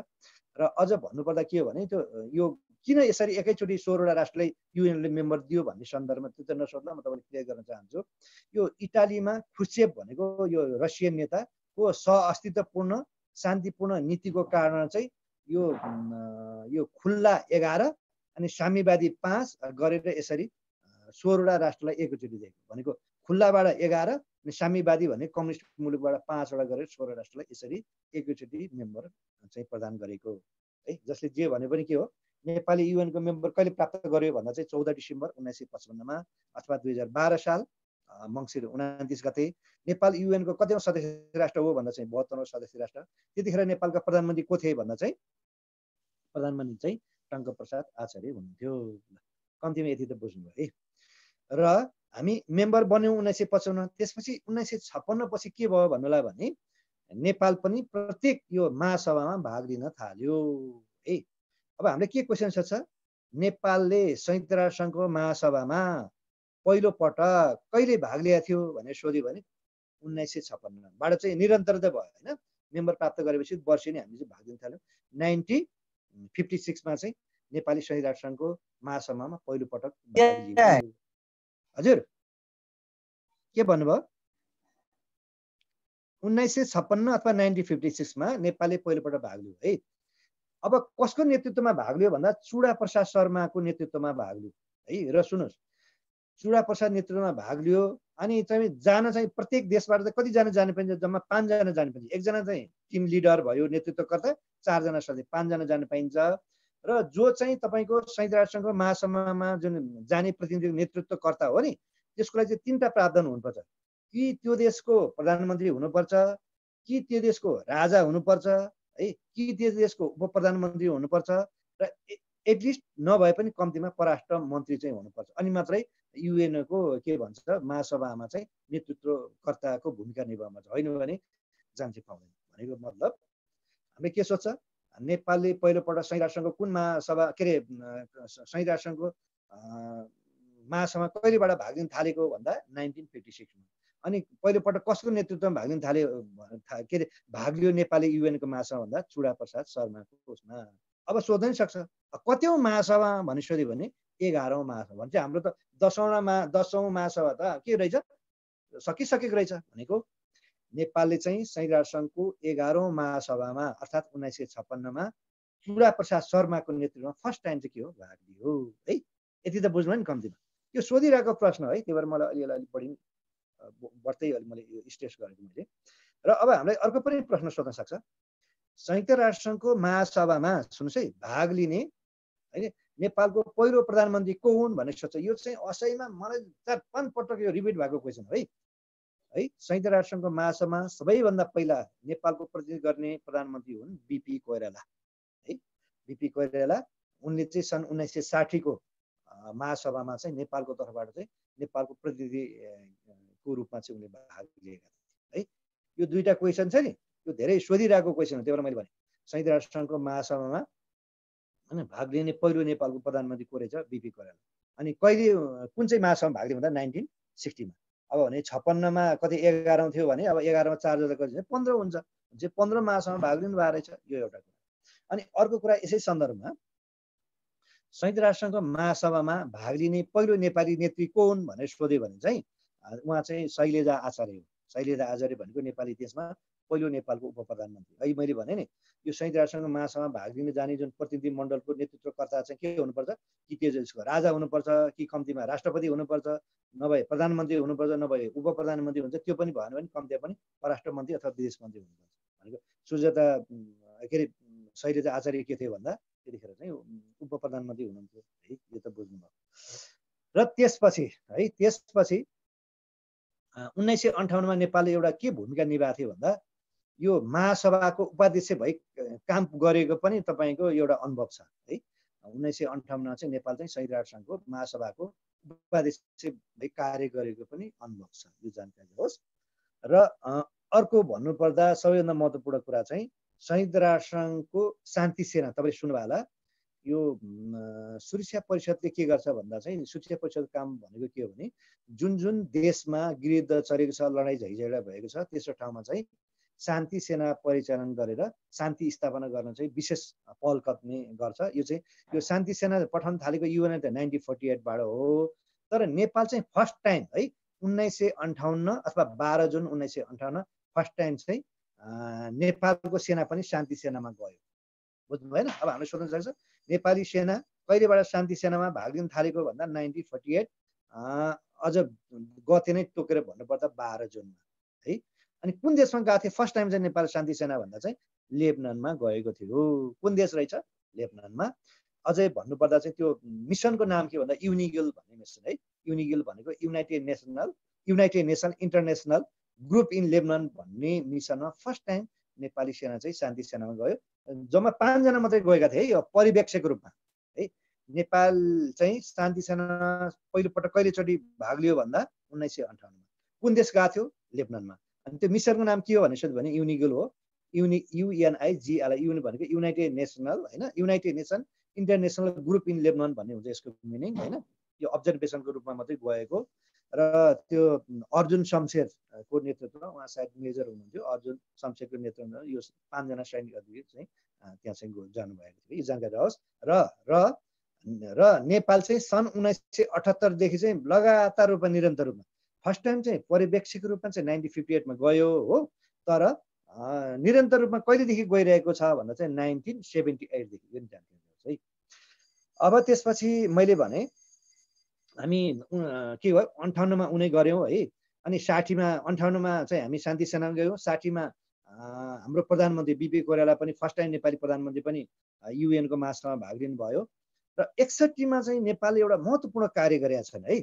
र अझ भन्नुपर्दा के हो भने त्यो यो किन यसरी एकैचोटी 16 राष्ट्रले युएनले मेम्बर दियो भन्ने सन्दर्भमा त्यो त नसोध्ला म तपाईलाई क्लियर गर्न चाहन्छु यो इटालीमा ख्रुश्चेभ भनेको यो रसियन नेताको सहअस्तित्वपूर्ण शान्तिपूर्ण नीतिको कारण चाहिँ यो खुल्ला 11 अनि साम्यवादी 5 गरेर यसरी 16 राष्ट्रलाई एकैचोटि दिएको भनेको खुल्लाबाट 11 अनि साम्यवादी भने कम्युनिस्ट मुलुकबाट 5 वटा गरेर 16 राष्ट्रलाई यसरी एकैचोटि मेम्बर चाहिँ प्रदान गरेको है जसले जे भने पनि के हो नेपालले युएनको मेम्बर कहिले प्राप्त गर्यो भन्दा चाहिँ 14 डिसेम्बर 1955 मा अथवा 2012 साल मङ्सिर 29 गते नेपाल युएनको कतिौं सदस्य राष्ट्र हो भन्दा चाहिँ 72औं सदस्य राष्ट्र त्यतिखेर नेपालका प्रधानमन्त्री को थिए भन्दा चाहिँ प्रधानमन्त्री चाहिँ टङ्क प्रसाद आचार्य हुनुहुन्थ्यो कम्तीमा यति त बुझ्नुभयो है र हामी मेम्बर बन्यौं 1955 त्यसपछि 1956 पछि के भयो भन्नुलाई भने नेपाल पनि प्रत्येक यो महासभामा भाग लिन थाल्यो है अब हामीले के क्वेशन छ नेपालले संयुक्त राष्ट्र संघको महासभामा पहिलो पटक कहिले भाग लिएको थियो भनेर सोध्यो भने 1956 बाट चाहिँ निरन्तरता भयो हैन मेम्बर प्राप्त गरेपछि वर्षै नै हामीले चाहिँ भाग लिन थाल्यौं 1956 मा चाहिँ नेपाली संयुक्त राष्ट्र संघको महासभामा पहिलो पटक भाग लियो हजुर के भन्नुभयो 1956 अथवा 1956 मा नेपालले पहिलो पटक भाग लियो है अब कसको नेतृत्वमा भाग लियो भन्दा चुडा प्रसाद शर्माको नेतृत्वमा भाग लियो है र सुन्नुस् चुडा प्रसाद नेतृत्वमा भाग लियो अनि चाहिँ जान चाहिँ प्रत्येक देशबाट चाहिँ कति जना जाने पाइन्छ जम्मा 5 जना जाने पाइन्छ एकजना चाहिँ टिम लिडर भयो नेतृत्वकर्ता 4 जना सदस्य 5 जना जाने पाइन्छ र जो चाहिँ तपाईको संयुक्त राष्ट्र संघको महासभामा जुन जाने प्रतिनिधि नेतृत्वकर्ता हो नि त्यसको लागि चाहिँ 3टा प्रावधान हुनुपर्छ कि त्यो देशको प्रधानमन्त्री हुनुपर्छ कि त्यो देशको राजा हुनुपर्छ है कि त्यो देशको उप प्रधानमन्त्री हुनुपर्छ र एटलिस्ट नभए पनि कम्तीमा परराष्ट्र मन्त्री चाहिँ हुनुपर्छ अनि मात्रै युएनको के भन्छ महासभामा चाहिँ नेतृत्वकर्ताको भूमिका निभाउन होइन भने जान चाहिँ पाउँदैन भनेको मतलब हामीले के सोच्छ नेपालले पहिलोपल्ट संयुक्त राष्ट्रसङ्घको कुन महासभा के अरे संयुक्त राष्ट्रसङ्घको महासभामा कहिलेबाट भाग लिन थालेको भन्दा 1956 मा। अनि पहिलोपल्ट कसको नेतृत्वमा भाग लिन थाल्यो के अरे भाग लियो नेपालले युएनको महासभा भन्दा चुडा प्रसाद शर्माको उसमा। अब सोध्नै सक्छ कतिौं महासभा भनी सोध्यो भने 11औं महासभा भन्छ। हाम्रो त 10औं महासभा त के रहेछ सकिसकेको रहेछ भनेको नेपालले चाहिँ संयुक्त राष्ट्रसङ्घको 11औं महासभामा अर्थात् 1956 मा चुडा प्रसाद शर्माको नेतृत्वमा फर्स्ट टाइम चाहिँ के हो भाग लियो है। यति त बुझ्नु नि कम्तीमा। यो सोधिरहेको प्रश्न है, त्यही भएर मलाई अलिक बढी बढ्दै मैले यो स्ट्रेस गरेको मैले। र अब हामीलाई अर्को पनि प्रश्न सोध्न सक्छ संयुक्त राष्ट्रसङ्घको महासभामा सुन्नुहोस् है भाग लिने हैन नेपालको पहिलो प्रधानमन्त्री को हुन् भन्ने सोध्छ। यो चाहिँ असैमा मलाई 4-5 पटक यो रिपिट भएको क्वेसन है। संयुक्त राष्ट्रसङ्घको महासभामा सबैभन्दा पहिला नेपालको प्रतिनिधित्व गर्ने प्रधानमन्त्री हुन् बीपी कोइराला है। बीपी कोइराला उनले चाहिँ सन् 1960 को महासभामा चाहिँ नेपालको तर्फबाट चाहिँ नेपालको प्रतिनिधिको रूपमा चाहिँ उनले भाग लिएका थिए है। यो दुईटा क्वेसन छ नि, यो धेरै सोधिरहेको क्वेसन हो। त्यही भएर मैले भने संयुक्त राष्ट्रसङ्घको महासभामा हैन भाग लिने पहिलो नेपालको प्रधानमन्त्री को रहेछ बीपी कोइराला। अनि कहिले कुन चाहिँ महासभामा भाग लियो भन्दा 1960 मा। अब भने 56 मा कति 11औं थियो भने अब 11 मा 4 जोडेर कति 15 हुन्छ। 15 महासभामा भाग लिनु भएको रहेछ, यो एउटा कुरा। अनि अर्को कुरा यसै सन्दर्भमा संयुक्त राष्ट्रसङ्घको महासभामा भाग लिने पहिलो नेपाली नेत्री को हुन् भनेर सोध्यो भने चाहिँ उहाँ चाहिँ शैलजा आचार्य हो। शैलजा आचार्य भनेको नेपाली इतिहासमा पहिलो नेपालको उप प्रधानमन्त्री। अहिले मैले भने नि यो संयुक्त राष्ट्रसङ्घको महासभामा भाग लिन जाने जुन प्रतिनिधि मण्डलको नेतृत्वकर्ता चाहिँ के हुनुपर्छ कि त्यसको राजा हुनुपर्छ कि कम्तीमा राष्ट्रपति हुनुपर्छ, नभए प्रधानमन्त्री हुनुपर्छ, नभए उप प्रधानमन्त्री हुन्छ। त्यो पनि भएन भने कम्तीमा पनि परराष्ट्र मन्त्री अथवा विदेश मन्त्री हुनुपर्छ भनेको। सुजाता के अरे शैलजा आचार्य के थियो भन्दा त्यतिखेर चाहिँ उप प्रधानमन्त्री हुनुहुन्थ्यो है। यो त बुझ्नुभयो। र त्यसपछि 1958 मा नेपालले एउटा के भूमिका निभाएको थियो भन्दा यो महासभाको उपाध्यक्ष भई काम गरेको पनि तपाईँको एउटा अनुभव छ है। 1958 मा चाहिँ नेपाल चाहिँ संयुक्त राष्ट्रसङ्घको महासभाको उपाध्यक्ष भई कार्य गरेको पनि अनुभव छ, यो जानकारी होस्। र अर्को भन्नुपर्दा सबैभन्दा महत्त्वपूर्ण कुरा चाहिँ संयुक्त राष्ट्रसङ्घको शान्ति सेना तपाईँले सुन्नुभयो होला। यो सुरक्षा परिषदले के गर्छ भन्दा चाहिँ सुरक्षा परिषदको काम भनेको के हो भने जुन देशमा गृहयुद्ध चलेको छ, लडाइँ झैझगडा भएको छ, त्यसो ठाउँमा चाहिँ शान्ति सेना परिचालन गरेर शान्ति स्थापना गर्न चाहिँ विशेष पहल कदमी गर्छ। यो चाहिँ यो शान्ति सेना पठाउन थालेको युएन त 1948 बाट हो। तर नेपाल चाहिँ फर्स्ट टाइम है 1958 अथवा 12 जुन 1958 फर्स्ट टाइम चाहिँ नेपालको सेना पनि शान्ति सेनामा गयो। बुझ्नु भएन? अब हामीले सोध्न सक्छ नेपाली सेना कहिलेबाट शान्ति सेनामा भाग लिन थालेको भन्दा 1948 अझ गते नै तोकेर भन्नुपर्दा 12 जुनमा है। अनि कुन देशमा गएको थियो फर्स्ट टाइम चाहिँ नेपाल शान्ति सेना भन्दा चाहिँ लेबनानमा गएको थियो। कुन देश रहेछ? लेबनानमा। अझै भन्नुपर्दा चाहिँ त्यो मिसनको नाम के भन्दा युनिगिल भन्ने मिसन है। युनिगिल भनेको United nation international group in Lebanon भन्ने मिसनमा फर्स्ट टाइम नेपाली सेना चाहिँ शान्ति सेनामा गयो। जम्मा 5 जना मात्रै गएका थिए यो पर्यवेक्षकको रूपमा है। नेपाल चाहिँ शान्ति सेना पहिलोपटक कहिलेचोटि भाग लियो भन्दा 1958 मा। कुन देश गएको थियो? लेबनानमा। अनि त्यो मिसनको नाम के हो भने युनिगिल हो। युएनआइजिएल युन भनेको युनाइटेड नेसनल हैन, United nation international group in Lebanon भन्ने हुन्छ यसको मिनिङ हैन। यो अब्जर्भेसनको रूपमा मात्रै गएको। र त्यो अर्जुन शमशेरको नेतृत्वमा उहाँ सायद मेजर हुनुहुन्थ्यो। अर्जुन शमशेरको नेतृत्वमा यो 5 जना सैनिक अधिकारी चाहिँ त्यहाँ चाहिँ जानुभएको थियो। यो जानकारी होस्। र नेपाल चाहिँ सन् 1978 देखि चाहिँ लगातार रूपमा निरन्तर रूपमा फर्स्ट टाइम चाहिँ पर्यवेक्षकको रूपमा चाहिँ 1958 मा गयो हो। तर निरन्तर रूपमा कहिलेदेखि गइरहेको छ भन्दा चाहिँ 1978 देखि यो जानकारी होस् है। अब त्यसपछि मैले भने हामी के भयो 58 मा उनै गर्यौं है। अनि 60 मा 58 मा चाहिँ हामी शान्ति सेनामा गयौं। 60 मा हाम्रो प्रधानमन्त्री बीपी कोइराला पनि फर्स्ट टाइम नेपाली प्रधानमन्त्री पनि युएन को महासभामा भाग लिनु भयो। र 61 मा चाहिँ नेपालले एउटा महत्त्वपूर्ण कार्य गरेका छन् है।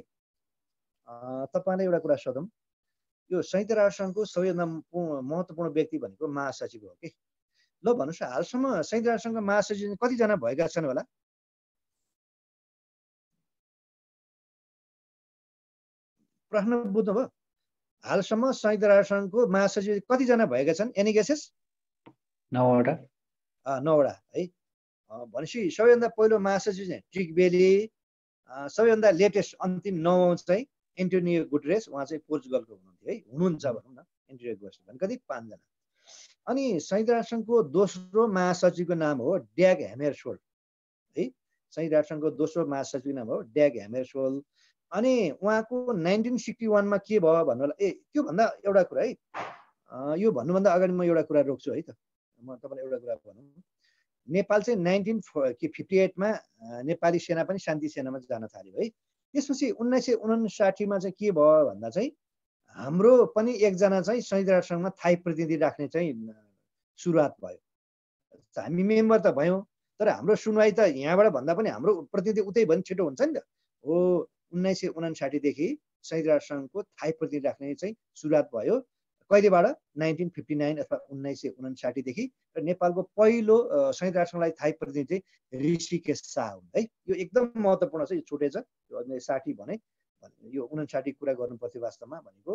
तपाईलाई एउटा कुरा सोधौं, यो संयुक्त राष्ट्रसङ्घको सबैभन्दा महत्त्वपूर्ण व्यक्ति भनेको महासचिव हो कि। ल भन्नुस् हालसम्म संयुक्त राष्ट्रसङ्घको महासचिव कति जना भएका छन् होला? प्रश्न बुझ्नुभयो? हालसम्म संयुक्त राष्ट्रसङ्घको महासचिव कति जना भएका छन्? Any guesses? 9 वटा। 9वटा है। भनेपछि सबैभन्दा पहिलो महासचिव चाहिँ ट्रिगबेली, सबैभन्दा लेटेस्ट अन्तिम 9औं चाहिँ एन्टोनियो गुटेरेस, उहाँ चाहिँ पोर्चुगलको हुनुहुन्थ्यो है, हुनुहुन्छ भनौँ न। एन्टोनियो गुटेरेस भने कति 5 जना। अनि संयुक्त राष्ट्रसङ्घको दोस्रो महासचिवको नाम हो ड्याग ह्यामेरसोल्ड है। संयुक्त राष्ट्रसङ्घको दोस्रो महासचिवको नाम हो ड्याग ह्यामेरसोल्ड। अनि उहाँको 1961 मा के भयो भन्नुलाई त्यो भन्दा एउटा कुरा है, यो भन्नुभन्दा अगाडि म एउटा कुरा रोक्छु है त। म तपाईँलाई एउटा कुरा भनौँ, नेपाल चाहिँ 1958 मा नेपाली सेना पनि शान्ति सेनामा जान थाल्यो है। त्यसपछि 1959 मा चाहिँ के भयो भन्दा चाहिँ हाम्रो पनि एकजना चाहिँ संयुक्त राष्ट्रसङ्घमा स्थायी प्रतिनिधि राख्ने चाहिँ सुरुवात भयो। हामी मेम्बर त भयौँ, तर हाम्रो सुनवाई त यहाँबाट भन्दा पनि हाम्रो प्रतिनिधि उतै भने छिटो हुन्छ नि त हो। 1959 देखि संयुक्त राष्ट्रसङ्घको स्थायी प्रतिनिधि राख्ने चाहिँ सुरुवात भयो। कहिलेबाट? 1959 अथवा 1959 देखि। र नेपालको पहिलो संयुक्त राष्ट्रसङ्घलाई स्थायी प्रतिनिधि ऋषिकेश शाह हुन् है। यो एकदम महत्त्वपूर्ण छ, यो छुटेछ। यो 60 भने यो 59 कुरा गर्नु पर्थ्यो वास्तवमा। भनेको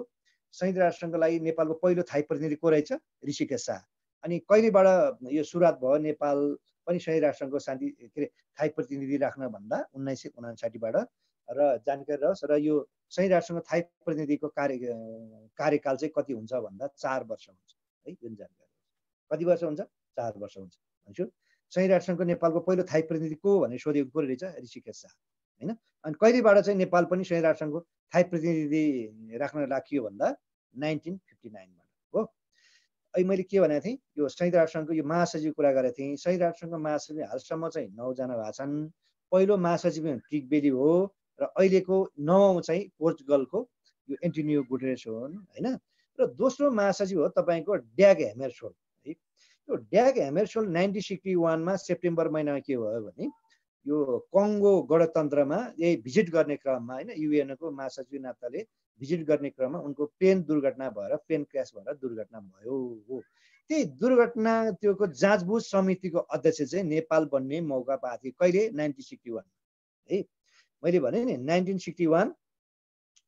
संयुक्त राष्ट्रसङ्घको लागि नेपालको पहिलो स्थायी प्रतिनिधि को रहेछ? ऋषिकेश शाह। अनि कहिलेबाट यो सुरुवात भयो नेपाल पनि संयुक्त राष्ट्रसङ्घको शान्ति के अरे स्थायी प्रतिनिधि राख्न भन्दा 1959 बाट। र जानकारी रहोस्, र यो संयुक्त राष्ट्रसङ्घको स्थायी प्रतिनिधिको कार्यकाल चाहिँ कति हुन्छ भन्दा 4 वर्ष हुन्छ है। जुन जानकारी कति वर्ष हुन्छ? 4 वर्ष हुन्छ भन्छु। संयुक्त राष्ट्रसङ्घको नेपालको पहिलो स्थायी प्रतिनिधि को भनेर सोधेको को रहेछ? ऋषिकेश शाह हैन। अनि कहिलेबाट चाहिँ नेपाल पनि संयुक्त राष्ट्रसङ्घको स्थायी प्रतिनिधि राख्न राखियो भन्दा 1959 बाट हो। अहिले मैले के भनेको थिएँ, यो संयुक्त राष्ट्रसङ्घको यो महासचिव कुरा गरेको थिएँ। संयुक्त राष्ट्रसङ्घको महासचिव हालसम्म चाहिँ 9 जना भएको छन्। पहिलो महासचिव ट्रिगबेली हो, र अहिलेको 9औं चाहिँ पोर्चुगलको यो एन्टोनियो गुटेरेस हुन् हैन। र दोस्रो महासचिव हो तपाईँको ड्याग ह्यामेरसोल्ड है। यो ड्याग ह्यामेरसोल्ड 1961 मा सेप्टेम्बर महिनामा के भयो भने यो कङ्गो गणतन्त्रमा यही भिजिट गर्ने क्रममा हैन, युएनको महासचिव नाताले भिजिट गर्ने क्रममा उनको प्लेन दुर्घटना भएर, प्लेन क्र्यास भएर दुर्घटना भयो हो। त्यही दुर्घटना त्योको जाँचबुझ समितिको अध्यक्ष चाहिँ नेपाल बन्ने मौका पाएको थियो। कहिले? 1961 है। मैले भने नि 1961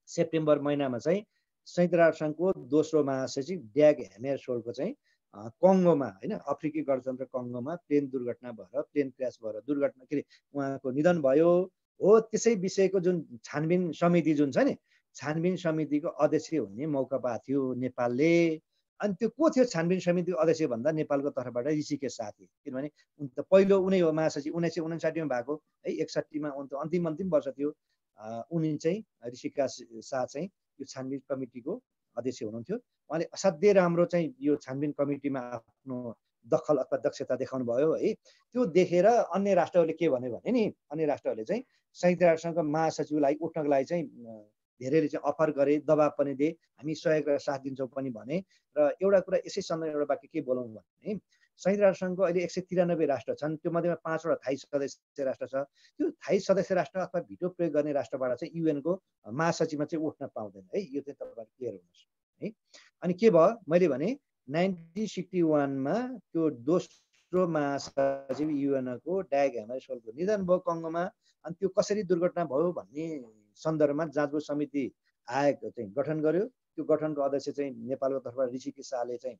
सेप्टेम्बर महिनामा चाहिँ संयुक्त राष्ट्रसङ्घको दोस्रो महासचिव ड्याग ह्यामेरसोल्डको चाहिँ कङ्गोमा हैन, अफ्रिकी गणतन्त्र कङ्गोमा प्लेन दुर्घटना भएर, प्लेन क्र्यास भएर दुर्घटना के अरे उहाँको निधन भयो हो। त्यसै विषयको जुन छानबिन समिति जुन छ नि, छानबिन समितिको अध्यक्ष हुने मौका पाएको थियो नेपालले। अनि त्यो को थियो छानबिन समितिको अध्यक्ष भन्दा नेपालको तर्फबाट ऋषिकेश शाह थियो। किनभने उनी त पहिलो उनी हो महासचिव, 1959 मा भएको है। 61 मा उनी त अन्तिम वर्ष थियो। उनी चाहिँ ऋषिकेश शाह चाहिँ यो छानबिन कमिटीको अध्यक्ष हुनुहुन्थ्यो। उहाँले असाध्यै राम्रो चाहिँ यो छानबिन कमिटीमा आफ्नो दखल अथवा दक्षता देखाउनु भयो है। त्यो देखेर अन्य राष्ट्रहरूले के भन्यो भने नि, अन्य राष्ट्रहरूले चाहिँ संयुक्त राष्ट्रसङ्घको महासचिवलाई उठ्नको लागि चाहिँ धेरैले चाहिँ अफर गरे, दबाब पनि दिए, हामी सहयोग र साथ दिन्छौँ पनि भने। र एउटा कुरा यसै सन्दर्भमा एउटा वाक्य के बोलौँ भने, संयुक्त राष्ट्रसङ्घको अहिले 193 राष्ट्र छन्, त्यो मध्येमा 5 वटा स्थायी सदस्य राष्ट्र छ। त्यो स्थायी सदस्य राष्ट्र अथवा भिटो प्रयोग गर्ने राष्ट्रबाट चाहिँ युएनको महासचिवमा चाहिँ उठ्न पाउँदैन है। यो चाहिँ तपाईँहरू क्लियर हुनुहोस् है। अनि के भयो? मैले भने 1961 मा त्यो दोस्रो महासचिव युएनको ड्याग ह्यामेरसोल्डको निधन भयो कङ्गोमा। अनि त्यो कसरी दुर्घटना भयो भन्ने सन्दर्भमा जाँचबुझ समिति आएको चाहिँ गठन गर्यो। त्यो गठनको अध्यक्ष चाहिँ नेपालको तर्फबाट ऋषिकेश शाहले चाहिँ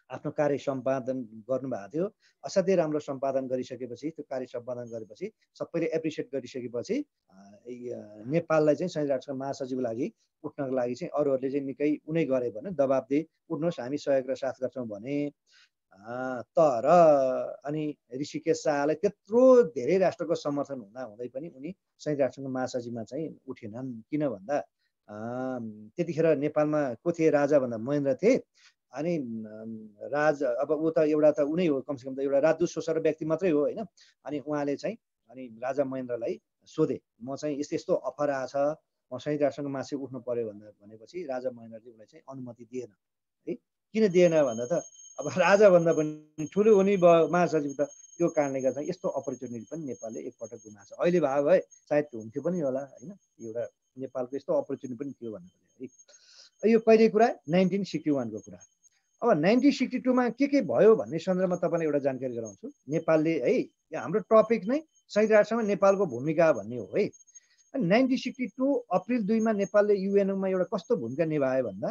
आफ्नो कार्य सम्पादन गर्नुभएको थियो। असाध्यै राम्रो सम्पादन गरिसकेपछि, त्यो कार्य सम्पादन गरेपछि, सबैले एप्रिसिएट गरिसकेपछि नेपाललाई चाहिँ संयुक्त राष्ट्रको महासचिवको लागि उठ्नको लागि चाहिँ अरूहरूले चाहिँ निकै उनै गरे भने दबाब दिए, उठ्नुहोस् हामी सहयोग र साथ गर्छौँ भने। तर अनि ऋषिकेश शाहलाई त्यत्रो धेरै राष्ट्रको समर्थन हुँदै पनि उनी संयुक्त राष्ट्रको महासचिवमा चाहिँ उठेनन्। किन भन्दा त्यतिखेर नेपालमा को थिए? राजा भन्दा महेन्द्र थिए। अनि राजा अब ऊ त एउटा त उनै हो, कमसेकम त एउटा राजदूत सोसर व्यक्ति मात्रै हो हैन। अनि उहाँले चाहिँ अनि राजा महेन्द्रलाई सोधे, म चाहिँ यस्तो यस्तो अफर आछ, म संयुक्त राष्ट्रको महासचिव उठ्नु पर्यो भनेपछि राजा महेन्द्रले उसलाई चाहिँ अनुमति दिएन है। किन दिएन भन्दा त अब राजा भन्दा पनि ठुलो हुने भयो महासचिव त, त्यो कारणले गर्दा यस्तो अपर्च्युनिटी पनि नेपालले एकपटक गुमाएको छ। अहिले भए भए सायद हुन्थ्यो पनि होला हैन, एउटा नेपालको यस्तो अपर्च्युनिटी पनि थियो भन्नु है। यो कहिले कुरा? 1961 को कुरा। अब 1962 मा के भयो भन्ने सन्दर्भमा तपाईँलाई एउटा जानकारी गराउँछु। नेपालले है, हाम्रो टपिक नै संयुक्त राष्ट्रमा नेपालको भूमिका भन्ने हो है। 1962 अप्रिल 2 मा नेपालले युएनमा एउटा कस्तो भूमिका निभायो भन्दा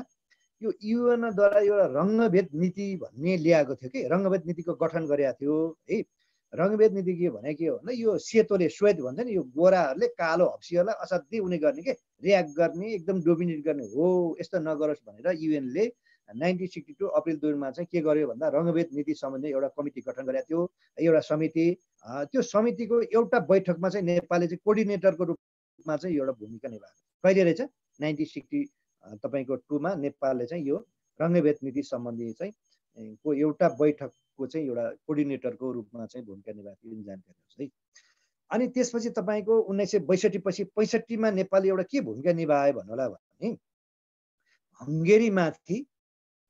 यो युएनद्वारा एउटा रङ्गभेद नीति भन्ने ल्याएको थियो कि रङ्गभेद नीतिको गठन गरेको थियो है। रङ्गभेद नीति के भने के हो भने यो सेतोले श्वेत भन्छ नि यो गोराहरूले कालो हप्सीहरूलाई असाध्यै उनी गर्ने के रियाक्ट गर्ने एकदम डोमिनेट गर्ने हो यस्तो नगरोस् भनेर युएनले 1962 अप्रिल 2 मा चाहिँ के गर्यो भन्दा रङ्गभेद नीति सम्बन्धी एउटा कमिटी गठन गरेको थियो एउटा समिति। त्यो समितिको एउटा बैठकमा चाहिँ नेपालले चाहिँ कोअर्डिनेटरको रूपमा चाहिँ एउटा भूमिका निभाएको कहिले रहेछ 1960 तपाईको 2 मा नेपालले चाहिँ यो रङ्गभेद नीति सम्बन्धी चाहिँ को एउटा बैठकको चाहिँ एउटा कोअर्डिनेटरको रूपमा चाहिँ भूमिका निभाएको थियो जानकारी होस् है। अनि त्यसपछि तपाईको 1962 पछि 65 मा नेपालले एउटा के भूमिका निभायो भन्नु होला भने हङ्गेरीमाथि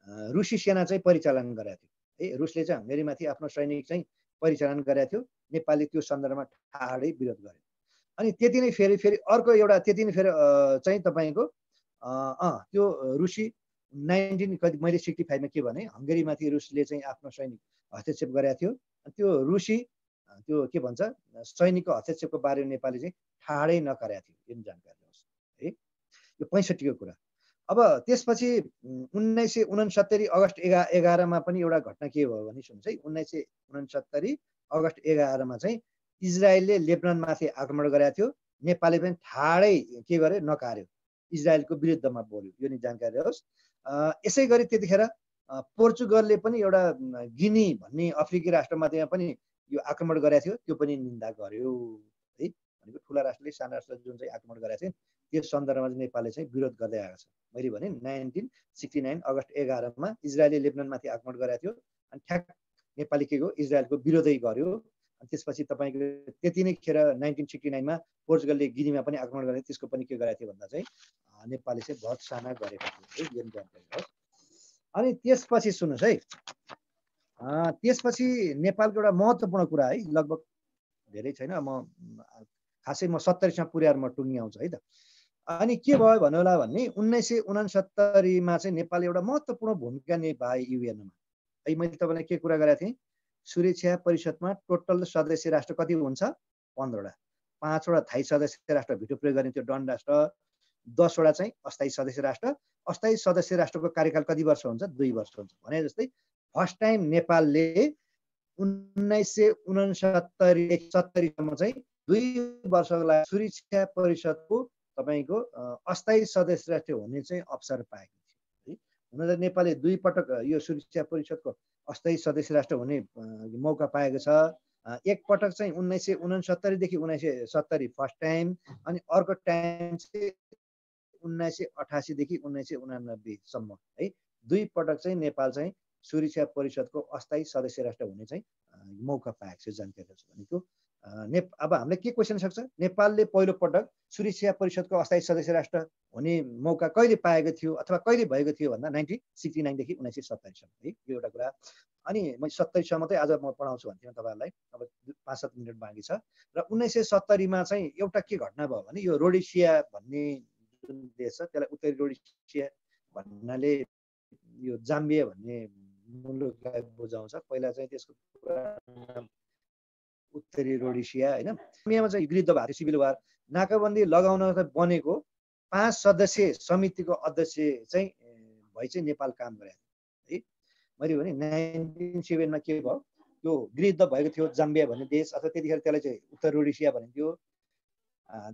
रुसी सेना चाहिँ परिचालन गरेको थियो है। रुसले चाहिँ हङ्गेरीमाथि आफ्नो सैनिक चाहिँ परिचालन गरेको थियो। नेपालले त्यो सन्दर्भमा ठाडै विरोध गर्यो। अनि त्यति नै फेरि अर्को एउटा त्यति नै फेरि चाहिँ तपाईको त्यो रुसी 19 मैले 65 मा के भने हङ्गेरीमाथि रुसले चाहिँ आफ्नो सैनिक हस्तक्षेप गरेको थियो। त्यो रुसी त्यो के भन्छ सैनिकको हस्तक्षेपको बारेमा नेपालले चाहिँ ठाडै नगरेको थियो यो जानकारी होस् है। यो 65 को कुरा। अब त्यसपछि 1969 अगस्त 11 मा पनि एउटा घटना के भयो भने सुन्नुहोस् है। 1969 अगस्त 11 मा चाहिँ इजरायलले लेबनानमाथि आक्रमण गरेको थियो। नेपालले पनि ठाडै के गर्यो नकार्यो इजरायलको विरुद्धमा बोल्यो यो नि जानकारी होस्। यसै गरी त्यतिखेर पोर्चुगलले पनि एउटा गिनी भन्ने अफ्रिकी राष्ट्रमाथि पनि यो आक्रमण गरेको थियो त्यो पनि निन्दा गर्यो है। भनेको ठुला राष्ट्रले साना राष्ट्रले जुन चाहिँ आक्रमण गरेको थियो त्यस सन्दर्भमा चाहिँ नेपालले चाहिँ विरोध गर्दै आएको छ। मैले भने 1969 अगस्त 11 मा इजरायलले लेबनानमाथि आक्रमण गरेको थियो अनि ठ्याक नेपालले के गर्यो इजरायलको विरोधै गर्यो। अनि त्यसपछि तपाईको त्यति नै खेर 1969 मा पोर्चुगलले गिनीमा पनि आक्रमण गरे त्यसको पनि के गरेको थियो भन्दा चाहिँ नेपालले चाहिँ बहुत साना गरेको थियो यो जानकारी हो। अनि त्यसपछि सुन्नुस् है त्यसपछि नेपालको एउटा महत्त्वपूर्ण कुरा है लगभग धेरै छैन म खासै म 70 मा पुर्याएर म टुङ्ग्याउँछु है त। अनि के भयो भन्नु होला भने 1969 मा चाहिँ नेपालले एउटा महत्त्वपूर्ण भूमिका निभाए युएनमा है। मैले तपाईलाई के कुरा गरेको थिएँ सुरक्षा परिषदमा टोटल सदस्य राष्ट्र कति हुन्छ 15 वटा 5 वटा थाई सदस्य राष्ट्र भिटो प्रयोग गर्ने त्यो डन राष्ट्र 10 वटा चाहिँ अस्थायी सदस्य राष्ट्र। अस्थायी सदस्य राष्ट्रको कार्यकाल कति वर्ष हुन्छ 2 वर्ष हुन्छ भने जस्तै फर्स्ट टाइम नेपालले 1969 सम्म चाहिँ 2 वर्षको लागि सुरक्षा परिषदको तपाईको अस्थायी सदस्य राष्ट्र हुने चाहिँ अवसर पाएको थियो है। हुन त नेपालले 2 पटक यो सुरक्षा परिषदको अस्थायी सदस्य राष्ट्र हुने मौका पाएको छ। एक पटक चाहिँ 1969 देखि 1970 फर्स्ट टाइम अनि अर्को टाइम चाहिँ 1988 देखि 1989 सम्म है 2 पटक चाहिँ नेपाल चाहिँ सुरक्षा परिषदको अस्थायी सदस्य राष्ट्र हुने चाहिँ मौका पाएको छ जानकारी छ भनेको। अब हामीलाई के क्वेसन सक्छ नेपालले पहिलो पटक सुरक्षा परिषदको अस्थायी सदस्य राष्ट्र हुने मौका कहिले पाएको थियो अथवा कहिले भएको थियो भन्दा 1969 देखि 1970 सम्म है यो एउटा कुरा। अनि म 70 सम्म चाहिँ आज म पढाउँछु भन्थे तपाईहरुलाई अब 5-7 मिनेट बाँकी छ। र 1970 मा चाहिँ एउटा के घटना भयो भने यो रोडेसिया भन्ने जुन देश छ त्यसलाई उत्तरी रोडेसिया भन्नाले यो जाम्बिया भन्ने मुलुकलाई बुझाउँछ। पहिला चाहिँ त्यसको उत्तरी रोडेसिया हैन जाम्बियामा चाहिँ गृद्ध भारतीय सिभिल वार नाकाबन्दी लगाउन बनेको 5 सदस्य समितिको अध्यक्ष चाहिँ भई चाहिँ नेपाल काम गरे है। मैले भने 1907 मा के भयो त्यो गृद्ध भएको थियो जाम्बिया भन्ने देश अथवा त्यतिखेर त्यसलाई चाहिँ उत्तर रोडेसिया भनिन्थ्यो।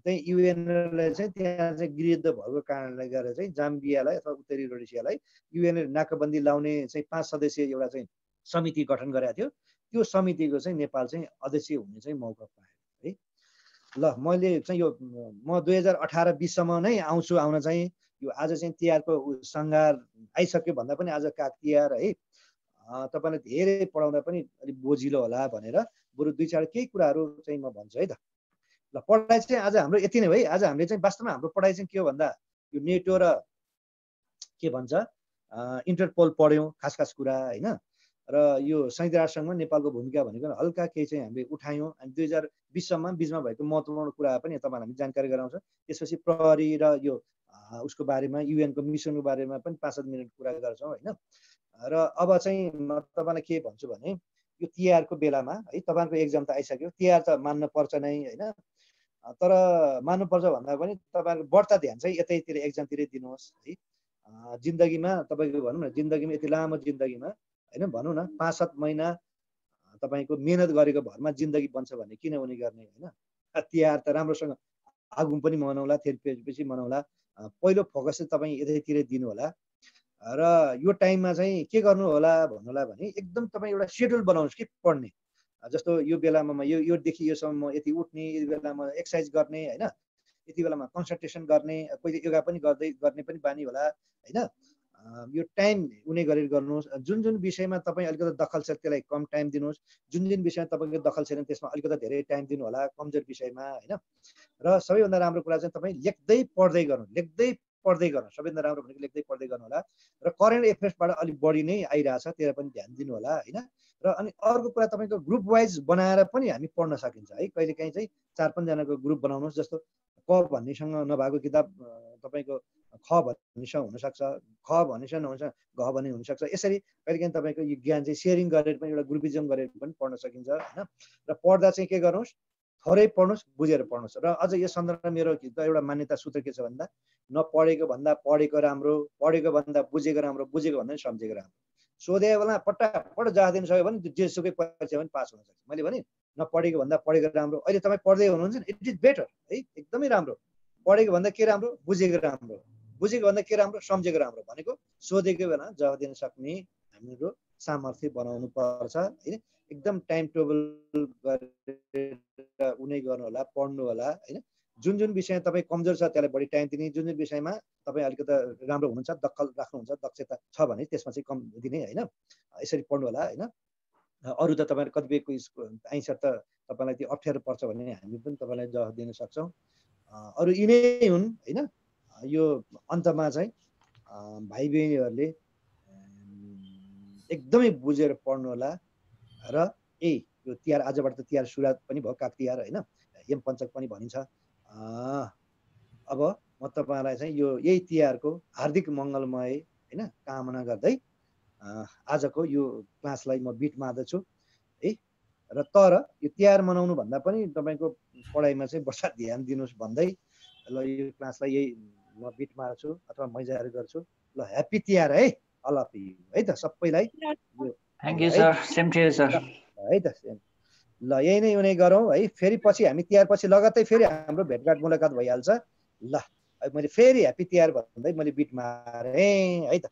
चाहिँ युएनले चाहिँ त्यहाँ चाहिँ गृद्ध भएको कारणले गर्दा चाहिँ जाम्बियालाई अथवा उत्तरी रोडेसियालाई युएनले नाकाबन्दी लाउने चाहिँ 5 सदस्यीय एउटा चाहिँ समिति गठन गरेको थियो। त्यो समितिको चाहिँ नेपाल चाहिँ अध्यक्ष हुने चाहिँ मौका पायो है। ल मैले चाहिँ यो म 2018-20 सम्म नै आउन चाहिँ यो आज चाहिँ तिहारको सङ्घार आइसक्यो भन्दा पनि आज काग तिहार है तपाईलाई धेरै पढाउँदा पनि अलि बोजिलो होला भनेर बरु 2-4 केही कुराहरू चाहिँ म भन्छु है त। ल पढाइ चाहिँ आज हाम्रो यति नै है। आज हामीले चाहिँ वास्तवमा हाम्रो पढाइ चाहिँ के हो भन्दा यो नेटो र के भन्छ इन्टरपोल पढ्यौं खास कुरा हैन। र यो संयुक्त राष्ट्रसङ्घमा नेपालको भूमिका भनेको हल्का केही चाहिँ हामीले उठायौं अनि 2020 सम्म बीचमा भएको महत्त्वपूर्ण कुरा पनि तपाईलाई हामी जानकारी गराउँछ। त्यसपछि प्रहरी र यो उसको बारेमा युएनको मिसनको बारेमा पनि 5-7 मिनेट कुरा गर्छौं हैन। र अब चाहिँ म तपाईलाई के भन्छु भने यो तिहारको बेलामा है तपाईहरुको एक्जाम त आइसक्यो तिहार त मान्न पर्छ नै हैन। तर मान्नु पर्छ भन्दा पनि तपाईहरुको बढ्ता ध्यान चाहिँ यतैतिर एक्जामतिरै दिनुहोस् है। जिन्दगीमा तपाईँको भनौँ न जिन्दगीमा यति लामो जिन्दगीमा होइन भनौँ न 5-7 महिना तपाईँको मेहनत गरेको भरमा जिन्दगी बन्छ भने किन उनी गर्ने होइन तिहार त राम्रोसँग आगुम पनि मनाउला त्यसपछि मनाउला पहिलो फोकस चाहिँ तपाईँ यतैतिर दिनु होला र यो टाइममा चाहिँ के गर्नु होला भन्नुलाई भने एकदम तपाईँ एउटा सेड्युल बनाउनुहोस् कि पढ्ने जस्तो यो बेलामा म योदेखि योसम्म म यति उठ्ने यति बेलामा एक्सर्साइज गर्ने होइन यति बेलामा कन्सन्ट्रेसन गर्ने कोही योगा पनि गर्ने पनि बानी होला होइन यो टाइम उनी गरेर गर्नुहोस् जुन जुन विषयमा तपाईँ अलिकति दखल छ त्यसलाई कम टाइम दिनुहोस् जुन जुन विषयमा तपाईँको दखल छैन त्यसमा अलिकति धेरै टाइम दिनु होला कमजोर विषयमा होइन र सबैभन्दा राम्रो कुरा चाहिँ तपाईँ लेख्दै पढ्दै गर्नु सबैभन्दा राम्रो भनेको लेख्दै पढ्दै गर्नु होला र करेन्ट एफेयर्सबाट अलिक बढी नै आइरहेछ त्यसलाई पनि ध्यान दिनु होला होइन र अनि अर्को कुरा तपाईँको ग्रुप वाइज बनाएर पनि हामी पढ्न सकिन्छ है कहिलेकाहीँ चाहिँ 4-5 जनाको ग्रुप बनाउनुहोस् जस्तो क भन्नेसँग नभएको किताब तपाईँको ख भन्नेसँग हुनसक्छ ख भन्नेसँग नहुन्छ घ भन्ने हुनसक्छ यसरी कहिलेकाहीँ तपाईँको यो ज्ञान चाहिँ सेयरिङ गरेर पनि एउटा ग्रुपिजम गरेर पनि पढ्न सकिन्छ होइन र पढ्दा चाहिँ के गर्नुहोस् थोरै पढ्नुहोस् बुझेर पढ्नुहोस् र अझ यो सन्दर्भमा मेरो एउटा मान्यता सूत्र के छ भन्दा नपढेको भन्दा पढेको राम्रो पढेको भन्दा बुझेको राम्रो बुझेको भन्दा सम्झेको राम्रो सोधे बेला पट्टापट जवाफ दिन सक्यो भने जेसुकै परीक्षा पनि पास हुन सक्छ मैले भने नपढेको भन्दा पढेको राम्रो अहिले तपाईँ पढ्दै हुनुहुन्छ नि इट इज बेटर है एकदमै राम्रो पढेको भन्दा के राम्रो बुझेको राम्रो बुझेको भन्दा के राम्रो सम्झेको राम्रो भनेको सोधेको बेला जवाफ दिन सक्ने हाम्रो सामर्थ्य बनाउनु पर्छ होइन एकदम टाइम टेबल गरेर उनी गर्नु होला पढ्नु होला होइन जुन जुन विषय तपाईँ कमजोर छ त्यसलाई बढी टाइम दिने जुन जुन विषयमा तपाईँ अलिकति राम्रो हुनुहुन्छ दखल राख्नुहुन्छ दक्षता छ भने त्यसमा चाहिँ कम दिने होइन यसरी पढ्नु होला होइन अरू त तपाईँहरू कतिपय कुइजको आन्सर त तपाईँलाई त्यो अप्ठ्यारो पर्छ भने हामी पनि तपाईँलाई जवाफ दिन सक्छौँ अरू यिनै हुन् होइन यो अन्तमा चाहिँ भाइ बहिनीहरूले एकदमै बुझेर पढ्नु होला र यो तिहार आजबाट त तिहार सुरुवात पनि भयो काग तिहार होइन यम पञ्चक पनि भनिन्छ अब म तपाईँलाई चाहिँ यही तिहारको हार्दिक मङ्गलमय होइन कामना गर्दै आजको यो क्लासलाई म बिट मार्दछु है र तर यो तिहार मनाउनु भन्दा पनि तपाईँको पढाइमा चाहिँ बढी ध्यान दिनुहोस् भन्दै ल यो क्लासलाई यही म बिट मार्छु अथवा मै जारी गर्छु ल ह्याप्पी तिहार है अल अफ यु है त सबैलाई thank you sir same to you sir है त ल यही नै उनी गरौँ है फेरि पछि हामी तिहार पछि लगत्तै फेरि हाम्रो भेटघाट मुलाकात भइहाल्छ ल मैले फेरि ह्याप्पी तिहार भन्दै मैले बिट मारेँ है त